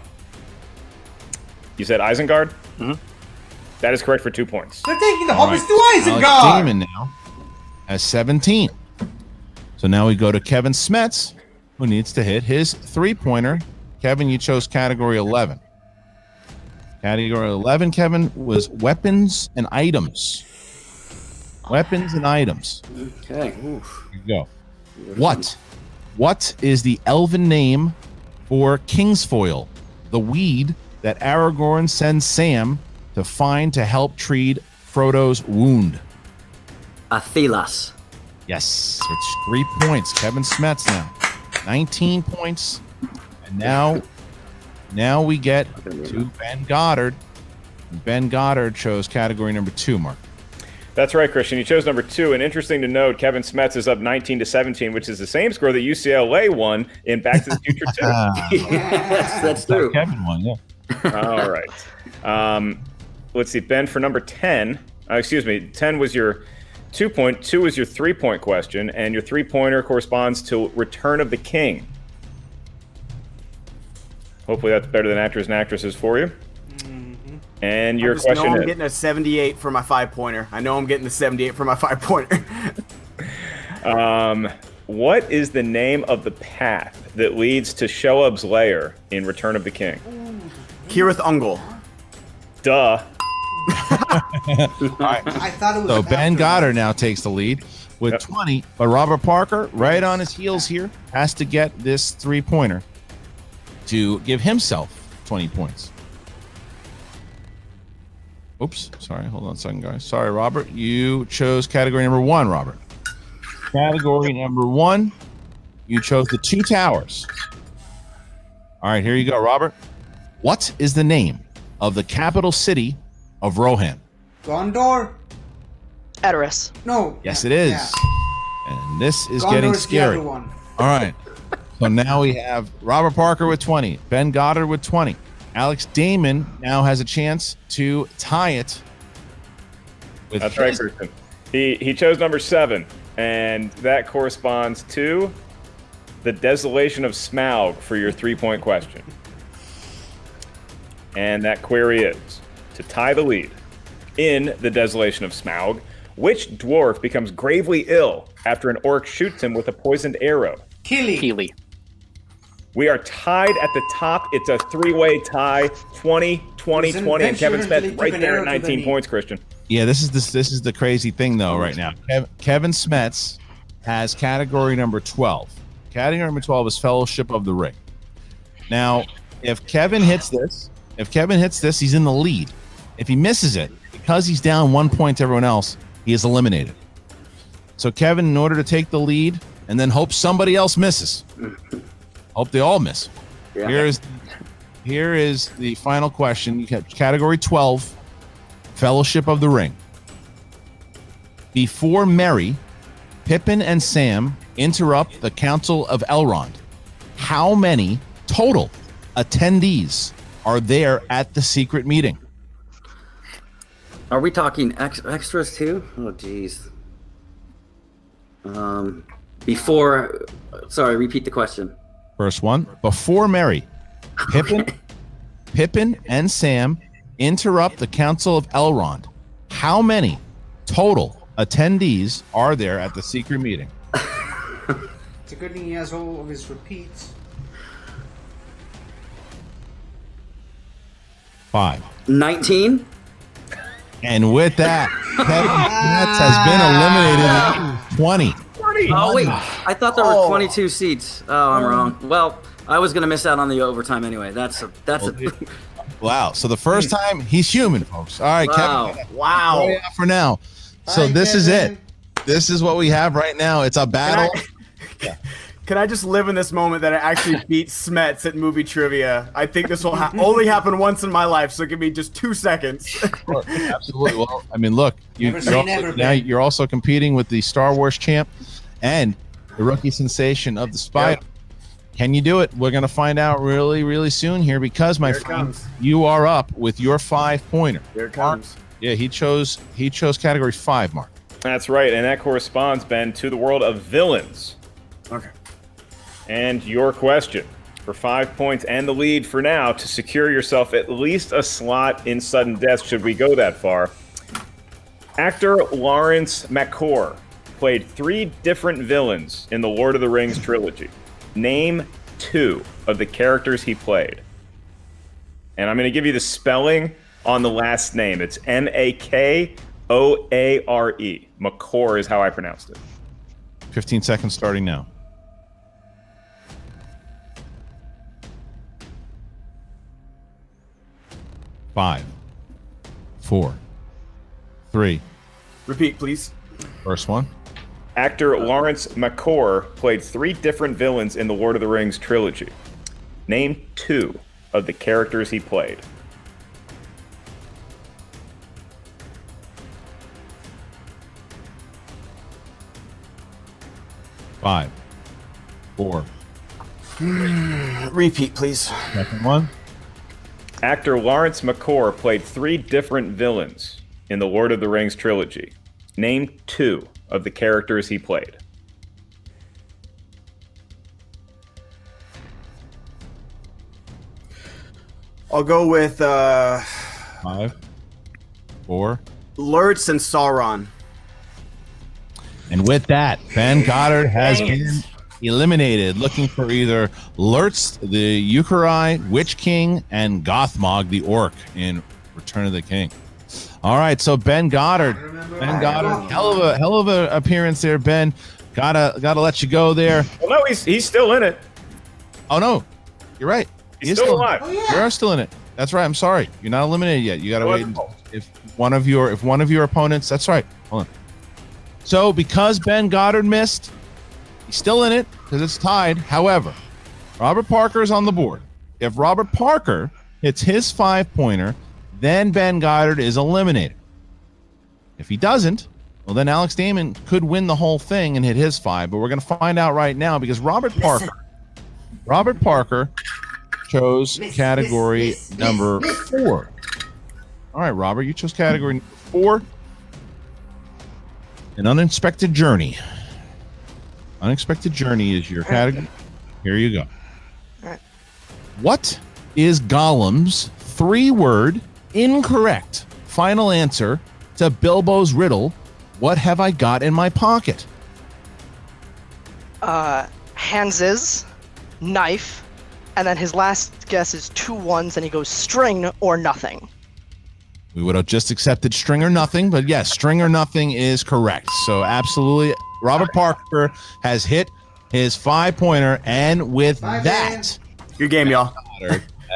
You said Isengard? Mm-hmm. That is correct for 2 points. They're taking the All hobbits right. to Alex Isengard! Damon now has 17. So now we go to Kevin Smets, who needs to hit his 3-pointer. Kevin, you chose category 11. Category 11, Kevin, was weapons and items. Weapons and items. Okay. Here you go. What is the elven name for Kingsfoil, the weed that Aragorn sends Sam to find to help treat Frodo's wound? Athelas. Yes, so it's 3 points. Kevin Smets now, 19 points, and now we get to Ben Goddard. Ben Goddard chose category number 2, Mark. That's right, Christian. You chose number 2, and interesting to note, Kevin Smets is up 19-17, which is the same score that UCLA won in Back to the Future 2. Yes, that's true. Kevin won, yeah. All right. Let's see, Ben, for number 10. 10 was your 2-point. 2 was your 3-point question, and your 3-pointer corresponds to Return of the King. Hopefully that's better than actors and actresses for you. And your question I know I'm is... getting a 78 for my 5-pointer. I know I'm getting the 78 for my 5-pointer. What is the name of the path that leads to Shelob's lair in Return of the King? Kirith Ungol. Duh. I thought it was So Ben after Goddard that. now takes the lead with 20, but Robert Parker, right on his heels here, has to get this 3-pointer to give himself 20 points. Oops, sorry, hold on a second, guys. Sorry, Robert, you chose category number 1, Robert. Category number 1, you chose the 2 towers. All right, here you go, Robert. What is the name of the capital city of Rohan? Gondor? Edoras. No. Yes, it is. Yeah. And this is Gondor getting is the scary. other one. All right. So now we have Robert Parker with 20, Ben Goddard with 20. Alex Damon now has a chance to tie it. With That's right, his- Christian. He chose number 7, and that corresponds to the Desolation of Smaug for your 3-point question. And that query is, to tie the lead, in the Desolation of Smaug, which dwarf becomes gravely ill after an orc shoots him with a poisoned arrow? Killy. Keely. We are tied at the top. It's a 3-way tie, 20, 20, It's an 20, and Kevin adventure Smith to right keep an there arrow at to the 19 knee. points, Christian. Yeah, this is the crazy thing though right now. Kevin Smets has category number 12. Category number 12 is Fellowship of the Ring. Now, if Kevin hits this, he's in the lead. If he misses it, because he's down 1 point to everyone else, he is eliminated. So Kevin, in order to take the lead and then hope somebody else misses, hope they all miss. Yeah. Here is the final question. You have category 12, Fellowship of the Ring. Before Merry, Pippin and Sam interrupt the Council of Elrond, how many total attendees are there at the secret meeting? Are we talking extras too? Oh, geez. Sorry, repeat the question. First one, before Merry, Pippin and Sam interrupt the Council of Elrond. How many total attendees are there at the secret meeting? It's a good thing he has all of his repeats. 5. 19? And with that, Kevin Smets has been eliminated. 20. Oh, wait. I thought there were 22 seats. Oh, I'm wrong. Well, I was going to miss out on the overtime anyway. That's a Wow. So the first time, he's human, folks. All right, Wow. Kevin. Wow. Yeah, for now. So Bye, this is Kevin. it. This is what we have right now. It's a battle. Can I just live in this moment that I actually beat Smets at movie trivia? I think this will only happen once in my life, so give me just 2 seconds. Sure, absolutely. Well, I mean, look, Never say never, now Ben. you're also competing with the Star Wars champ and the rookie sensation of the Spider. Yep. Can you do it? We're going to find out really, really soon here because, my Here it friend, comes. you are up with your 5-pointer. Here it comes. Yeah, he chose category 5, Mark. That's right, and that corresponds, Ben, to the world of villains. Okay. And your question for 5 points and the lead for now to secure yourself at least a slot in sudden death should we go that far. Actor Lawrence McCore played 3 different villains in the Lord of the Rings trilogy. Name 2 of the characters he played. And I'm going to give you the spelling on the last name. It's Makoare. McCore is how I pronounced it. 15 seconds starting now. 5, 4, 3. Repeat, please. First one. Actor Lawrence McCore played 3 different villains in the Lord of the Rings trilogy. Name 2 of the characters he played. Five, 4. Repeat, please. Second one. Actor Lawrence McCore played 3 different villains in the Lord of the Rings trilogy. Name 2 of the characters he played. I'll go with 5, 4. Lurtz and Sauron. And with that, Ben Goddard has been eliminated, looking for either Lurtz, the Yukari, Witch King, and Gothmog, the Orc, in Return of the King. All right, so Ben Goddard, hell of a appearance there, Ben. Gotta let you go there. Well, no, he's still in it. Oh no, you're right. He He's is still alive. Oh, yeah. You're still in it. That's right. I'm sorry. You're not eliminated yet. You got to wait. Wonderful. If one of your opponents, that's right. Hold on. So because Ben Goddard missed, he's still in it because it's tied. However, Robert Parker is on the board. If Robert Parker hits his 5-pointer, then Ben Goddard is eliminated. If he doesn't, well, then Alex Damon could win the whole thing and hit his 5. But we're going to find out right now because Robert Parker chose category number 4. All right, Robert, you chose category number 4. An unexpected journey. Unexpected journey is your category. Here you go. All right. What is Gollum's 3-word incorrect final answer to Bilbo's riddle, "What have I got in my pocket"? Hanses, knife, and then his last guess is 2 ones, and he goes string or nothing. We would have just accepted string or nothing, but yes, string or nothing is correct. So absolutely, Robert Parker has hit his 5-pointer, and with Bye, that, Good game, y'all.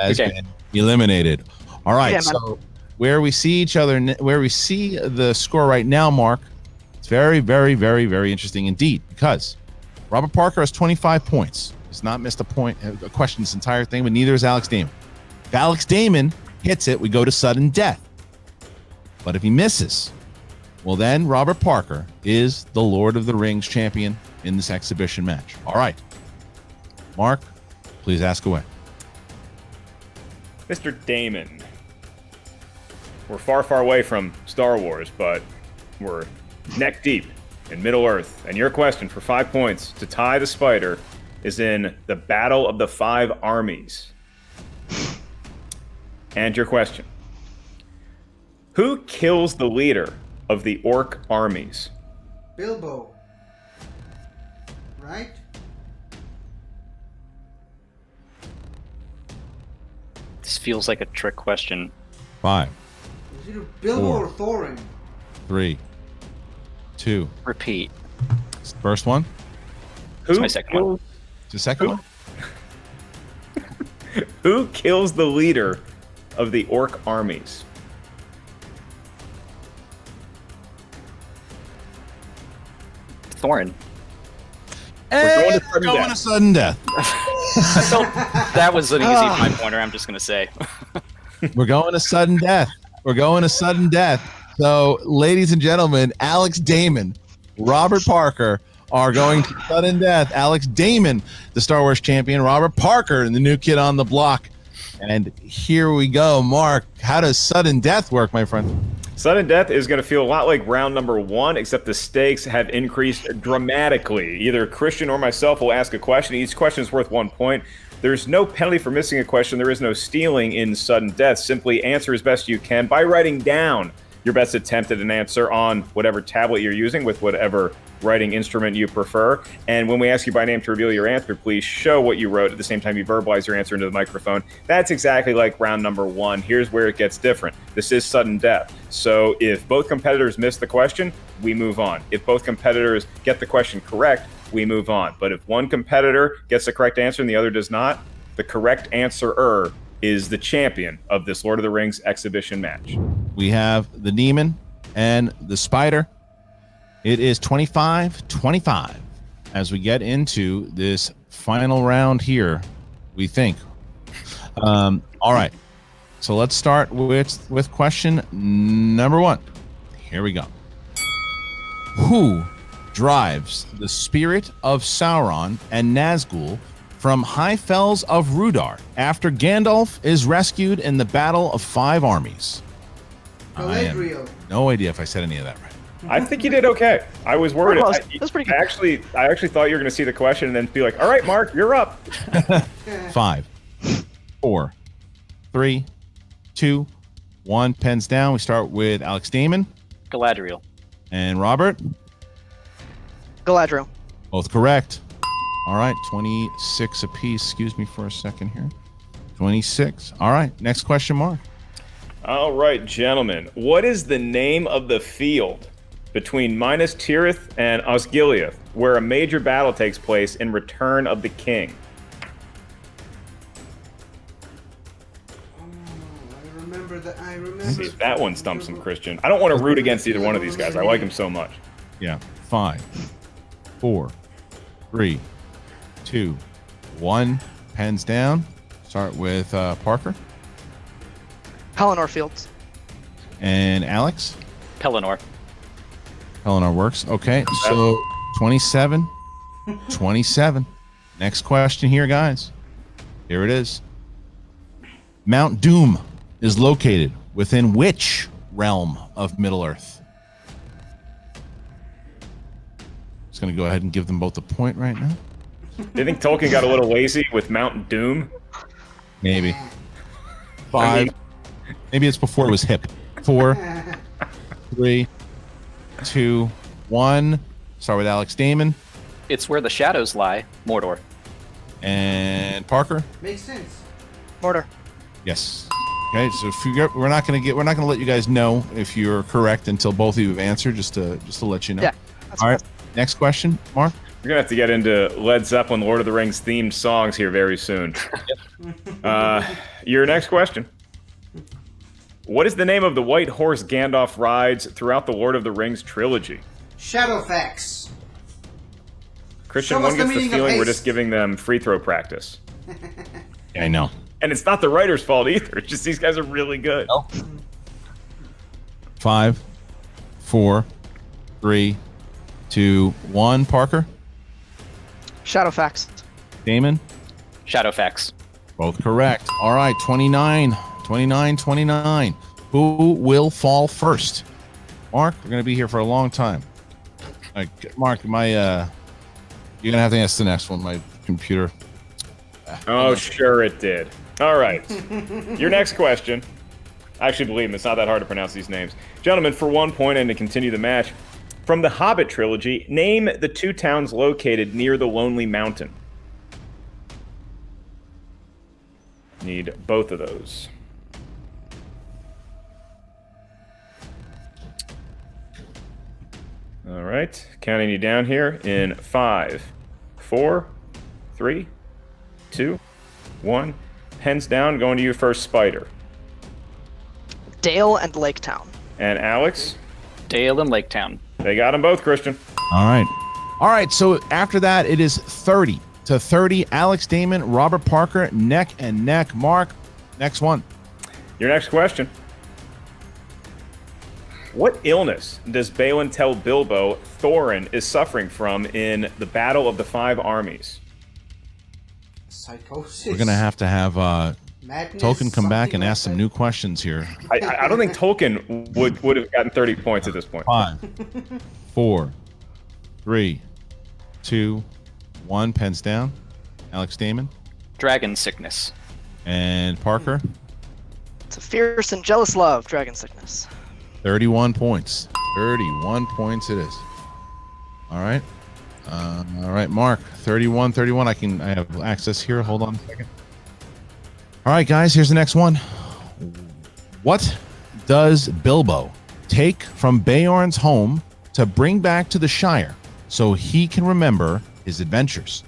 has Okay. been eliminated. All right, Yeah, man. so where we see each other, where we see the score right now, Mark, it's very, very, very, very interesting indeed, because Robert Parker has 25 points. He's not missed a question this entire thing, but neither is Alex Damon. If Alex Damon hits it, we go to sudden death. But if he misses, well, then Robert Parker is the Lord of the Rings champion in this exhibition match. All right. Mark, please ask away. Mr. Damon. We're far, far away from Star Wars, but we're neck deep in Middle Earth. And your question for 5 points to tie the spider is in the Battle of the 5 Armies. And your question. Who kills the leader of the orc armies? Bilbo. Right? This feels like a trick question. 5, Is it Bilbo or Thorin? 3, 2. Repeat. First one. Who my second one. The second one. Who kills the leader of the orc armies? Thorin. And we're going to sudden death. So that was an easy 5-pointer, I'm just going to say. We're going to sudden death. We're going to sudden death. So, ladies and gentlemen, Alex Damon, Robert Parker are going to sudden death. Alex Damon, the Star Wars champion, Robert Parker, and the new kid on the block. And here we go. Mark, how does sudden death work, my friend? Sudden death is going to feel a lot like round number 1, except the stakes have increased dramatically. Either Christian or myself will ask a question. Each question is worth 1 point. There's no penalty for missing a question. There is no stealing in sudden death. Simply answer as best you can by writing down your best attempt at an answer on whatever tablet you're using with whatever writing instrument you prefer. And when we ask you by name to reveal your answer, please show what you wrote at the same time you verbalize your answer into the microphone. That's exactly like round number 1. Here's where it gets different. This is sudden death. So if both competitors miss the question, we move on. If both competitors get the question correct, we move on. But if one competitor gets the correct answer and the other does not, the correct answerer is the champion of this Lord of the Rings exhibition match. We have the demon and the spider. It is 25-25 as we get into this final round here, we think. All right. So let's start with question number 1. Here we go. Who drives the spirit of Sauron and Nazgul from High Fells of Rudar after Gandalf is rescued in the Battle of 5 Armies? I have no idea if I said any of that right. I think you did okay. I was worried. That's pretty good. I actually thought you were going to see the question and then be like, all right, Mark, you're up. 5, 4, 3, 2, 1. Pens down. We start with Alex Damon Galadriel. and Robert. Galadriel. Both correct. All right, 26 apiece. Excuse me for a second here. 26. All right, next question, Mark. All right, gentlemen. What is the name of the field between Minas Tirith and Osgiliath, where a major battle takes place in Return of the King? I remember that. I remember. See, that one stumps him, Christian. I don't want to root against either one of these guys. I like them so much. Yeah, 5, 4, 3, 2, 1. Pens down. Start with Parker Pelennor Fields. and Alex. Pelennor. Eleanor works. Okay, so 27. 27. Next question here, guys. Here it is. Mount Doom is located within which realm of Middle-earth? Just going to go ahead and give them both a point right now. Do you think Tolkien got a little lazy with Mount Doom? Maybe. 5. Maybe it's before it was hip. 4, 3, 2, 1. Start with Alex Damon It's where the shadows lie. Mordor. and Parker. Makes sense. Mordor. Yes. Okay, so if you get, we're not going to let you guys know if you're correct until both of you have answered, just to let you know. Yeah. All right. Next question, Mark. We're going to have to get into Led Zeppelin, Lord of the Rings themed songs here very soon. Your next question. What is the name of the white horse Gandalf rides throughout the Lord of the Rings trilogy? Shadowfax. Christian, Show us one the gets the meaning of feeling we're haste. just giving them free throw practice. Yeah, I know. And it's not the writer's fault either. It's just these guys are really good. 5, 4, 3, 2, 1. Parker. Shadowfax. Damon. Shadowfax. Both correct. All right. 29. 29. Who will fall first? Mark, we're going to be here for a long time. Mark, you're going to have to ask the next one. My computer. Oh, sure it did. All right. Your next question. Actually, believe me, it's not that hard to pronounce these names. Gentlemen, for 1 point and to continue the match, from the Hobbit trilogy, name the 2 towns located near the Lonely Mountain. Need both of those. All right. Counting you down here in 5, 4, 3, 2, 1. Pens down. Going to you first, Spider. Dale and Laketown. And Alex. Dale and Laketown. They got them both, Christian. All right. All right, so after that, it is 30-30. Alex Damon, Robert Parker, neck and neck. Mark, next one. Your next question. What illness does Balin tell Bilbo Thorin is suffering from in the Battle of the Five Armies? Psychosis. We're going to have Madness, Tolkien come back something and like ask some that. new questions here. I don't think Tolkien would have gotten 30 points at this point. 5, 4, 3, 2, 1. Pens down. Alex Damon Dragon sickness. and Parker. It's a fierce and jealous love, dragon sickness. 31 points. 31 points it is. All right. All right, Mark. 31. I have access here. Hold on a second. All right, guys. Here's the next one. What does Bilbo take from Beorn's home to bring back to the Shire so he can remember his adventures?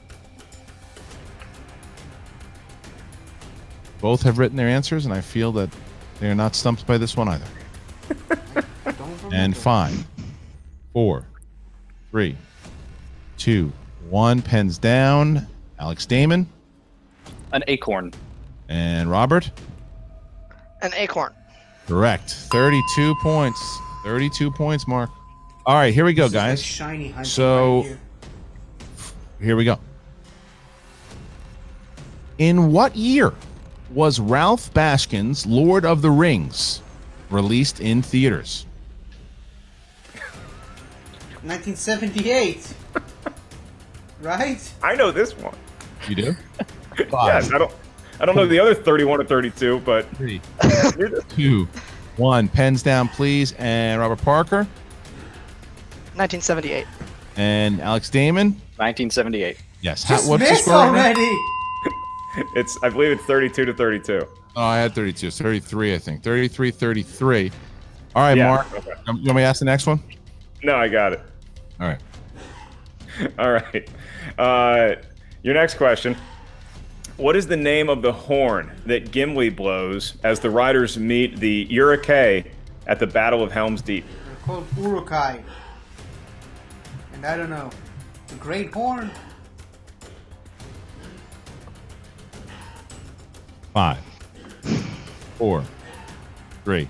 Both have written their answers, and I feel that they are not stumped by this one either. And 5, 4, 3, 2, 1. Pens down. Alex Damon An acorn. and Robert. An acorn. Correct. 32 points. 32 points, Mark. All right, here we go, This is like guys. shiny hunting So- right here. Here we go. In what year was Ralph Baskin's Lord of the Rings released in theaters? 1978. Right? I know this one. You do? Yes, I don't know the other 31 or 32, but 3, 2, 1. Pens down, please. And Robert Parker 1978. and Alex Damon. 1978. Yes. Just What's the missed score right now? already. I believe it's 32 to 32. Oh, I had 32. It's 33, I think. 33, 33. All right, Yeah, Mark. okay. You want me to ask the next one? No, I got it. All right. All right. Your next question. What is the name of the horn that Gimli blows as the riders meet the Uruk-hai at the Battle of Helm's Deep? They're called Urukai. And I don't know. The Great Horn? 5, 4, 3,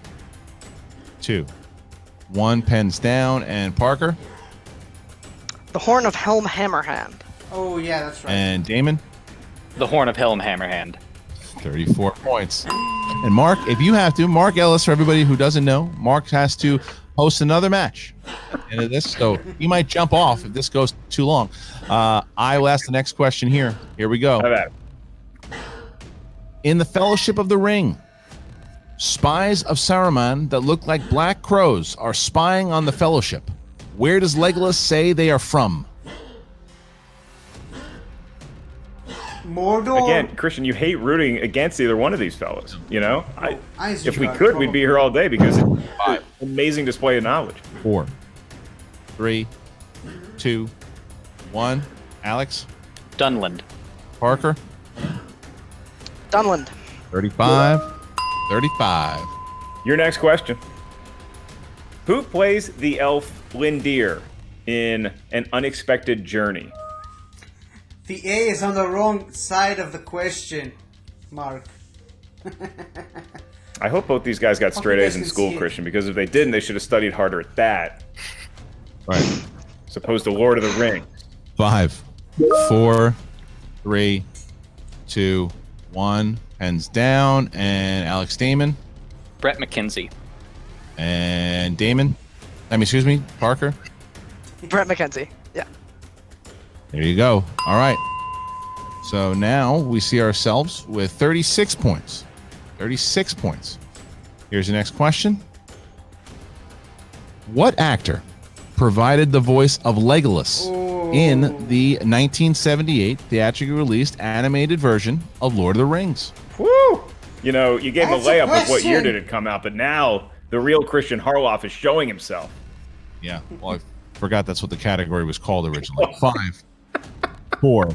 2, 1. Pens down. And Parker The Horn of Helm Hammerhand. Oh, yeah, that's right. and Damon. The Horn of Helm Hammerhand. 34 points. And Mark, if you have to, Mark Ellis, for everybody who doesn't know, Mark has to host another match at the end of this. So he might jump off if this goes too long. I will ask the next question here. Here we go. How about it? In the Fellowship of the Ring, spies of Saruman that look like black crows are spying on the Fellowship. Where does Legolas say they are from? Mordor? Again, Christian, you hate rooting against either one of these fellas. You know, if we Isengard, could, we'd be here all day because it's an 5, amazing display of knowledge. 4, 3, 2, 1. Alex, Dunland. Parker, Dunland. 35, 35. Your next question. Who plays the elf Lindir in An Unexpected Journey? The A is on the wrong side of the question, Mark. I hope both these guys got straight you A's guys in can school, see it. Christian, because if they didn't, they should have studied harder at that, Right. as opposed to Lord of the Rings. 5, 4, 3, 2, 1. Pens down. And Alex Damon. Brett McKenzie. And Parker. Brett McKenzie. Yeah. There you go. All right. So now we see ourselves with 36 points. 36 points. Here's the next question. What actor provided the voice of Legolas in the 1978 theatrically released animated version of Lord of the Rings? Woo! You know, you gave him a That's a layup of what year question. did it come out, but now the real Christian Harloff is showing himself. Yeah. Well, I forgot that's what the category was called originally. 5, 4,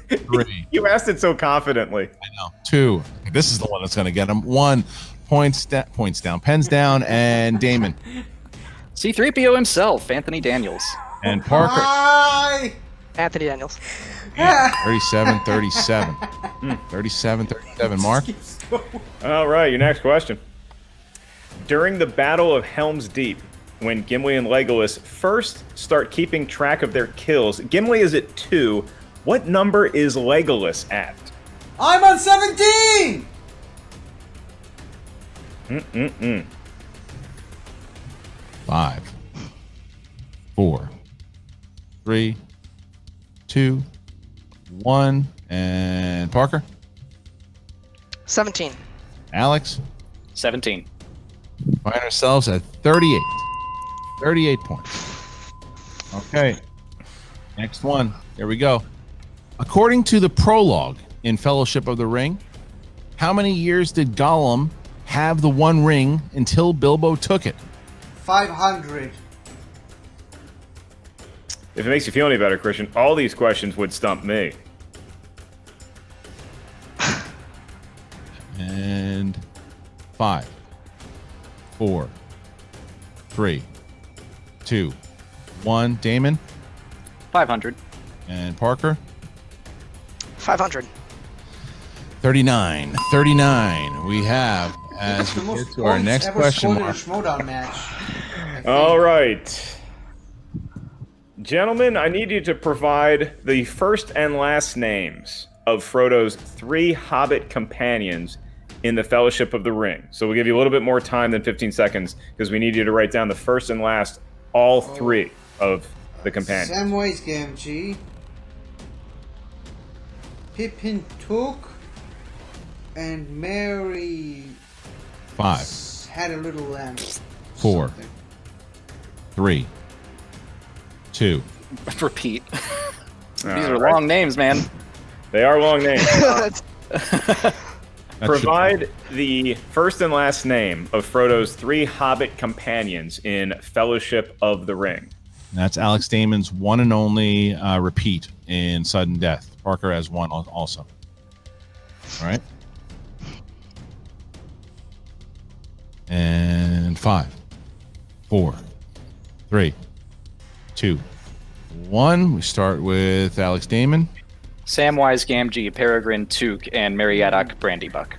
3. You asked it so confidently. I know. 2. This is the one that's going to get him. 1. Points down. Pens down. And Damon. C3PO himself, Anthony Daniels. And Parker. Hi! Anthony Daniels. 37-37. 37-37. Mark? All right, your next question. During the Battle of Helm's Deep, when Gimli and Legolas first start keeping track of their kills, Gimli is at 2. What number is Legolas at? I'm on 17! 5, 4, 3, 2, 1. And Parker? 17. Alex? 17. Find ourselves at 38. 38 points. Okay. Next one. Here we go. According to the prologue in Fellowship of the Ring, how many years did Gollum have the One Ring until Bilbo took it? 500. If it makes you feel any better, Christian, all these questions would stump me. And 5, 4, 3, 2, 1. Damon 500. and Parker. 500. 39. 39. We have as The we most get to our points next ever question. scored in a Mark. Schmoedown match. I think. All right. Gentlemen, I need you to provide the first and last names of Frodo's 3 Hobbit companions in the Fellowship of the Ring. So we'll give you a little bit more time than 15 seconds because we need you to write down the first and last, all 3 of the companions. Samwise Gamgee, Pippin Took, and Mary 5, had a little lamb. 4, Something. 3, 2. Repeat. These All are right. long names, man. They are long names. That Provide the first and last name of Frodo's 3 Hobbit companions in Fellowship of the Ring. That's Alex Damon's one and only repeat in Sudden Death. Parker has one also. All right. And 5, 4, 3, 2, 1. We start with Alex Damon. Samwise Gamgee, Peregrine Took, and Meriadoc Brandybuck.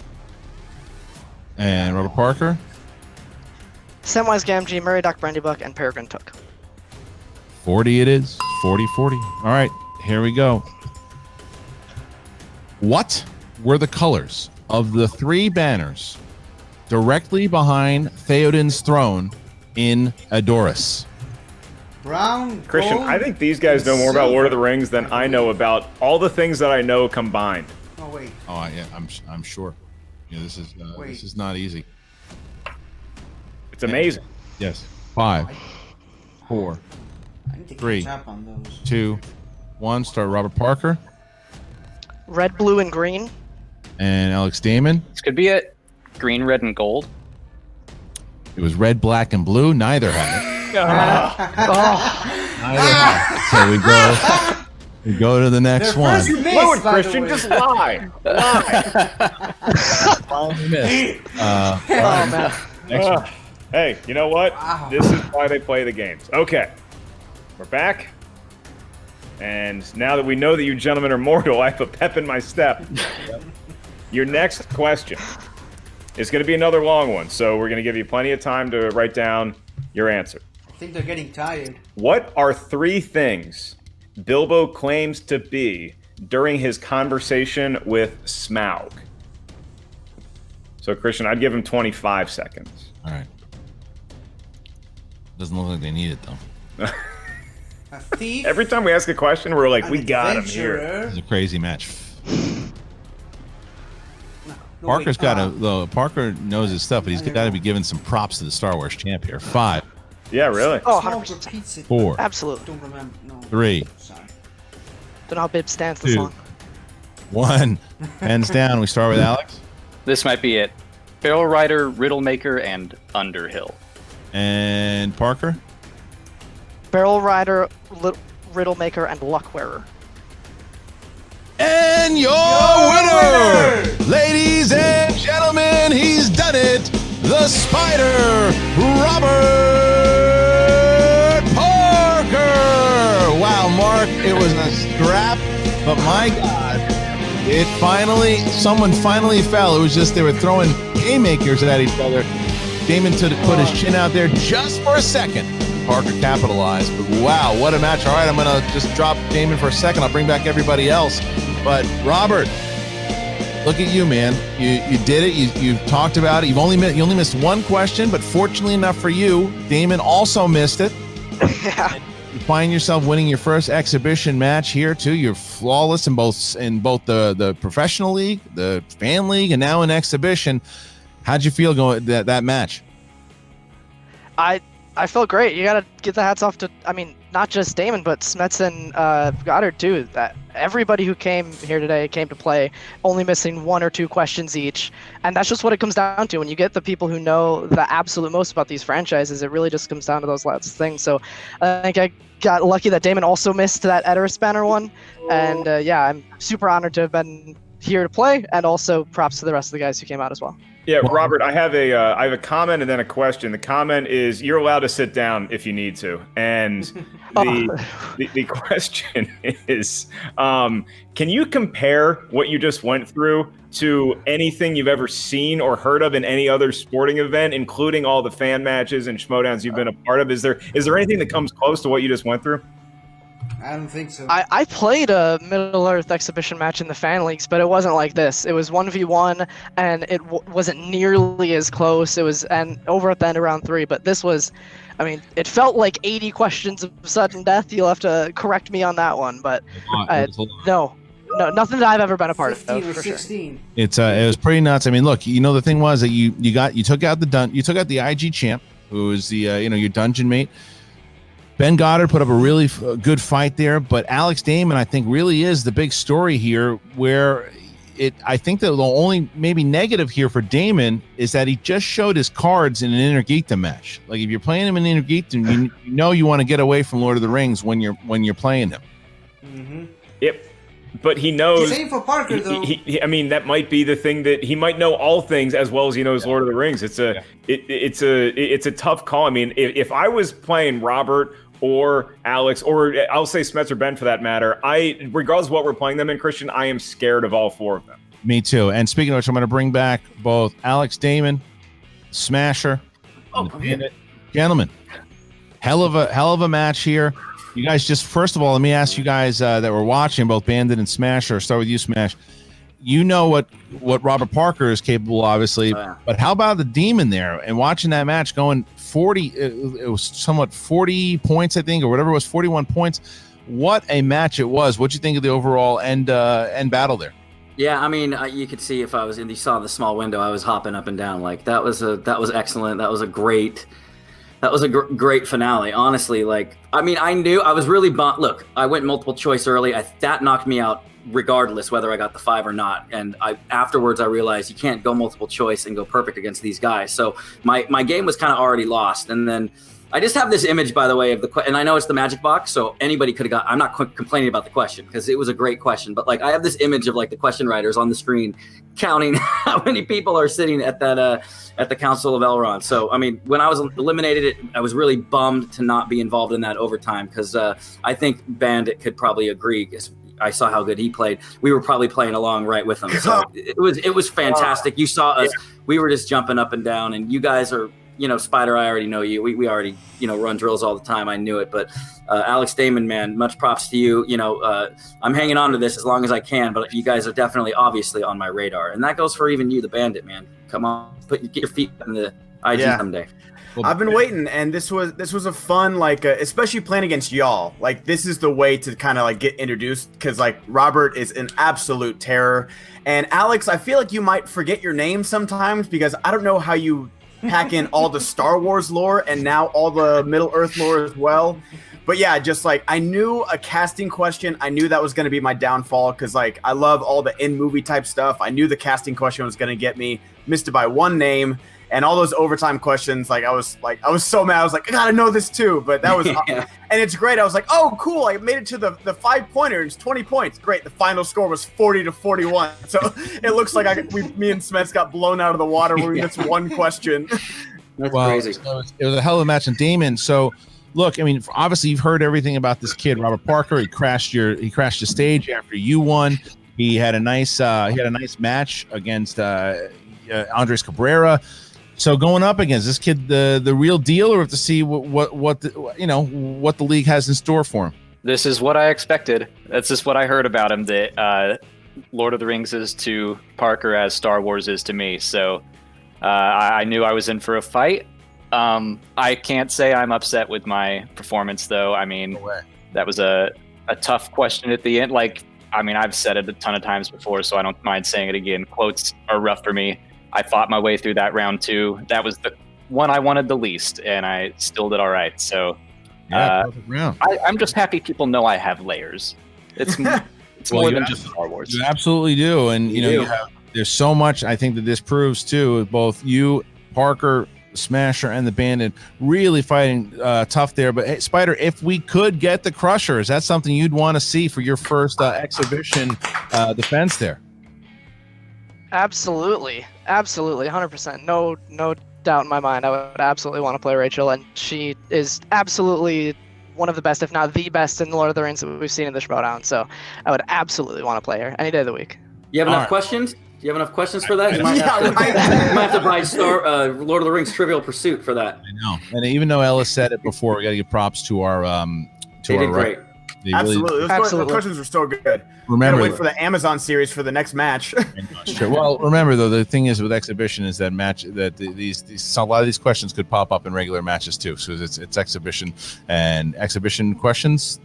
And Robert Parker. Samwise Gamgee, Meriadoc Brandybuck, and Peregrine Took. 40 it is. 40. All right, here we go. What were the colors of the 3 banners directly behind Theoden's throne in Edoras? Brown, Christian, gold, I think these guys know more about silver. Lord of the Rings than I know about all the things that I know combined. Oh wait, Oh yeah, I'm sure. Yeah, this Wait. is not easy. It's amazing. Yes. 5, 4, I need to 3, catch up on those. 2, 1. Start Robert Parker Red, blue, and green. and Alex Damon. This could be it. Green, red, and gold. It was red, black, and blue. Neither had it. Oh, Neither had it. So we go to the next Their one. first miss, Blow it, by the Christian. way. Just lie. Lie. Finally missed. oh man. Next one. Hey, you know what? Wow. This is why they play the games. Okay. We're back. And now that we know that you gentlemen are mortal, I have a pep in my step. Your next question is going to be another long one, so we're going to give you plenty of time to write down your answer. I think they're getting tired. What are 3 things Bilbo claims to be during his conversation with Smaug? So, Christian, I'd give him 25 seconds. All right. Doesn't look like they need it though. A thief. Every time we ask a question, we're like, an we got him here. adventurer. It's a crazy match. No, Parker's wait, got to. Though Parker knows his stuff, but he's got to be giving some props to the Star Wars champ here. 5, Yeah, really? Oh, Smoke 100%. repeats it. 4, Absolutely. Don't remember. No. 3, Sorry. Don't know how Bib stands this 2, long. 1. Hands down. We start with Alex This might be it. Barrel Rider, Riddlemaker, and Underhill. and Parker. Barrel Rider, Riddlemaker, and Luckwearer. And your winner, ladies and gentlemen, he's done it. The Spider, Robert Parker. But my God, someone finally fell. It was just they were throwing haymakers at each other. Damon put his chin out there just for a second. Parker capitalized, but wow, what a match. All right, I'm going to just drop Damon for a second. I'll bring back everybody else. But Robert, look at you, man. You did it. You talked about it. You only missed one question, but fortunately enough for you, Damon also missed it. Yeah. You find yourself winning your first exhibition match here too. You're flawless in both the professional league, the fan league, and now in exhibition. How'd you feel going that match? I felt great. You gotta get the hats off to, I mean, not just Damon, but Smets and Goddard too. That everybody who came here today came to play, only missing 1 or 2 questions each, and that's just what it comes down to. When you get the people who know the absolute most about these franchises, it really just comes down to those last things. So I think I got lucky that Damon also missed that Edoras banner one, and yeah, I'm super honored to have been here to play, and also props to the rest of the guys who came out as well. Yeah, Robert, I have a comment and then a question. The comment is you're allowed to sit down if you need to, and the question is, can you compare what you just went through to anything you've ever seen or heard of in any other sporting event, including all the fan matches and Schmoedowns you've been a part of? Is there anything that comes close to what you just went through? I don't think so. I played a Middle-earth exhibition match in the fan leagues, but it wasn't like this. It was 1v1, and it wasn't nearly as close. It was over at the end of round 3, but this was, I mean, it felt like 80 questions of sudden death. You'll have to correct me on that one, but no, nothing that I've ever been a part of. 15 or for 16. Sure. It was pretty nuts. I mean, look, the thing was that you took out the IG champ, who was the your dungeon mate. Ben Goddard put up a really good fight there, but Alex Damon, I think, really is the big story here, where I think that the only maybe negative here for Damon is that he just showed his cards in an Inner Geekdom match. Like, if you're playing him in Inner Geekdom, you want to get away from Lord of the Rings when you're playing him. Mm-hmm. Yep. But he knows. Same for Parker, though. I mean, that might be the thing, that he might know all things as well as he knows Lord of the Rings. It's a tough call. I mean, if I was playing Robert or Alex, or I'll say Smets or Ben for that matter, regardless of what we're playing them in, Christian, I am scared of all 4 of them. Me too. And speaking of which, I'm going to bring back both Alex Damon, Smasher, gentlemen. Hell of a match here. You guys, just first of all, let me ask you guys that were watching, both Bandit and Smasher. Start with you, Smash. You know what Robert Parker is capable of, obviously, but how about the Demon there? And watching that match going 40, it was somewhat 40 points, I think, or whatever it was, 41 points. What a match it was. What'd you think of the overall end battle there? Yeah, I mean, you could see if I was you saw the small window, I was hopping up and down. Like, that was excellent. That was a great finale, honestly. Like, I mean, I knew I was really look, I went multiple choice early. That knocked me out regardless whether I got the 5 or not. And afterwards I realized you can't go multiple choice and go perfect against these guys. So my game was kind of already lost. And then I just have this image, by the way, of and I know it's the magic box, so anybody could have I'm not complaining about the question because it was a great question, but like, I have this image of like the question writers on the screen counting how many people are sitting at that at the Council of Elrond. So I mean, when I was eliminated, I was really bummed to not be involved in that overtime, because I think Bandit could probably agree. I saw how good he played. We were probably playing along right with him. So it was fantastic. You saw us. We were just jumping up and down, and you guys are, Spider, I already know you. We already, run drills all the time. I knew it. But Alex Damon, man, much props to you. I'm hanging on to this as long as I can, but you guys are definitely, obviously, on my radar. And that goes for even you, the Bandit, man. Come on, get your feet in the IG someday. I've been waiting, and this was a fun, like, especially playing against y'all. Like, this is the way to kind of like get introduced, because like Robert is an absolute terror, and Alex, I feel like you might forget your name sometimes because I don't know how you pack in all the Star Wars lore and now all the Middle Earth lore as well. But yeah, just like, I knew a casting question. I knew that was going to be my downfall because like I love all the in-movie type stuff. I knew the casting question was going to get me. Missed it by one name. And all those overtime questions, I was so mad. I was like, I gotta know this too. But that was, and it's great. I was like, oh, cool. I made it to the 5-pointer. It's 20 points. Great. The final score was 40-41. So it looks like me and Smets got blown out of the water when we missed one question. That's crazy. So it was a hell of a match. And Damon, so look, I mean, obviously you've heard everything about this kid, Robert Parker. He crashed the stage after you won. He had a nice match against Andres Cabrera. So going up against this kid, the real deal, or have to see what the league has in store for him. This is what I expected. That's just what I heard about him. That Lord of the Rings is to Parker as Star Wars is to me. So I knew I was in for a fight. I can't say I'm upset with my performance, though. I mean, that was a tough question at the end. Like, I mean, I've said it a ton of times before, so I don't mind saying it again. Quotes are rough for me. I fought my way through that round 2. That was the one I wanted the least, and I still did all right. So perfect round. I'm just happy people know I have layers. It's more than just Star Wars. You absolutely do, and there's so much I think that this proves too. Both you, Parker, Smasher, and the Bandit really fighting tough there. But hey, Spider, if we could get the Crusher, is that something you'd want to see for your first exhibition defense there? Absolutely, 100%. No doubt in my mind. I would absolutely want to play Rachel, and she is absolutely one of the best, if not the best, in the Lord of the Rings that we've seen in the Schmoedown. So I would absolutely want to play her any day of the week. You have enough questions? Do you have enough questions for that? You might have to buy Lord of the Rings Trivial Pursuit for that. I know. And even though Ellis said it before, we got to give props to our They did great. Absolutely. The questions were so good. Remember, gotta wait for the Amazon series for the next match. Sure. Well, remember though, the thing is with exhibition is that a lot of these questions could pop up in regular matches too. So it's exhibition, and exhibition questions,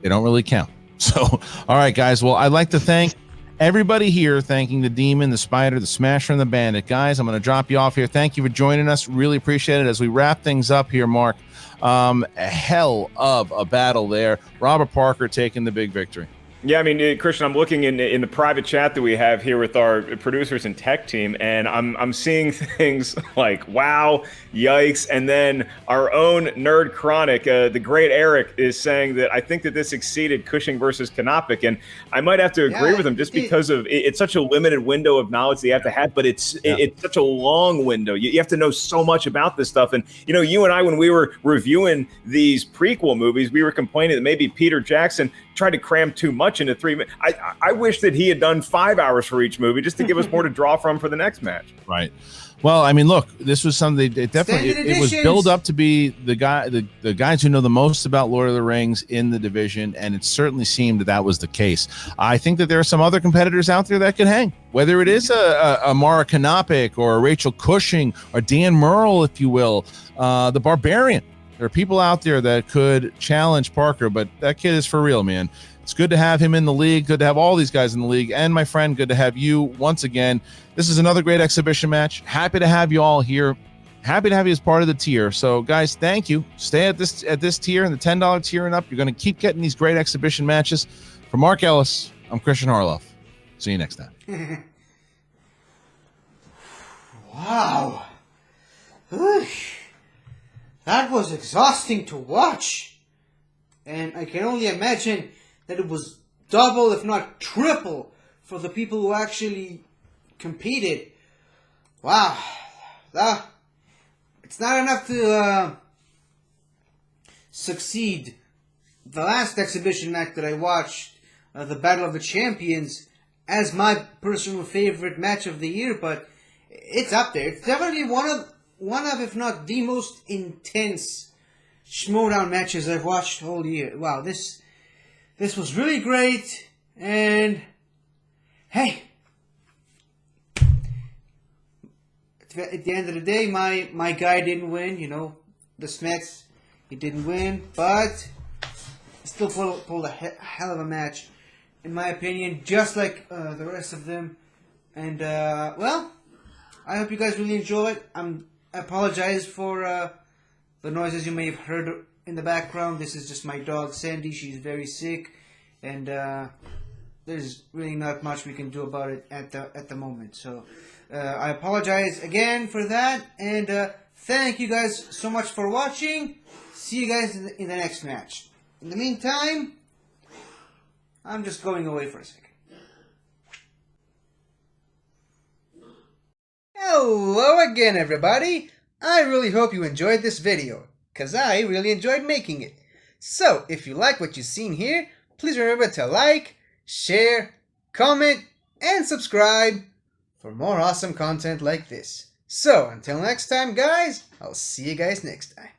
they don't really count. So, all right, guys. Well, I'd like to thank everybody here, thanking the Demon, the Spider, the Smasher, and the Bandit. Guys, I'm going to drop you off here. Thank you for joining us. Really appreciate it. As we wrap things up here, Mark, a hell of a battle there. Robert Parker taking the big victory. Yeah, I mean, Christian, I'm looking in the private chat that we have here with our producers and tech team, and I'm seeing things like, wow, yikes, and then our own Nerd Chronic, the great Eric, is saying that I think that this exceeded Cushing versus Canopic, and I might have to agree with him just because of it's such a limited window of knowledge that you have to have, but it's such a long window. You have to know so much about this stuff, and you and I, when we were reviewing these prequel movies, we were complaining that maybe Peter Jackson tried to cram too much into 3 minutes. I wish that he had done 5 hours for each movie just to give us more to draw from for the next match. Right. Well, I mean, look, this was something. It was built up to be the guys who know the most about Lord of the Rings in the division, and it certainly seemed that was the case. I think that there are some other competitors out there that could hang, whether it is a Mara Canopic or a Rachel Cushing or Dan Murrell, if you will, the Barbarian. There are people out there that could challenge Parker, but that kid is for real, man. It's good to have him in the league. Good to have all these guys in the league. And my friend, good to have you once again. This is another great exhibition match. Happy to have you all here. Happy to have you as part of the tier. So, guys, thank you. Stay at this tier and the $10 tier and up. You're going to keep getting these great exhibition matches. For Mark Ellis, I'm Christian Harloff. See you next time. Wow. That was exhausting to watch. And I can only imagine that it was double, if not triple, for the people who actually competed. Wow. It's not enough to succeed. The last exhibition match that I watched, the Battle of the Champions, as my personal favorite match of the year, but it's up there. It's definitely one of, if not the most intense Schmoedown matches I've watched all year. Wow, this was really great, and hey, at the end of the day, my guy didn't win. The Smets, he didn't win, but he still pulled a hell of a match, in my opinion, just like the rest of them. And well, I hope you guys really enjoy it. I apologize for the noises you may have heard in the background. This is just my dog Sandy. She's very sick, and there's really not much we can do about it at the moment. So I apologize again for that, and thank you guys so much for watching. See you guys in the next match. In the meantime, I'm just going away for a second. Hello again, everybody. I really hope you enjoyed this video. cause I really enjoyed making it. So, if you like what you've seen here, please remember to like, share, comment, and subscribe for more awesome content like this. So, until next time, guys, I'll see you guys next time.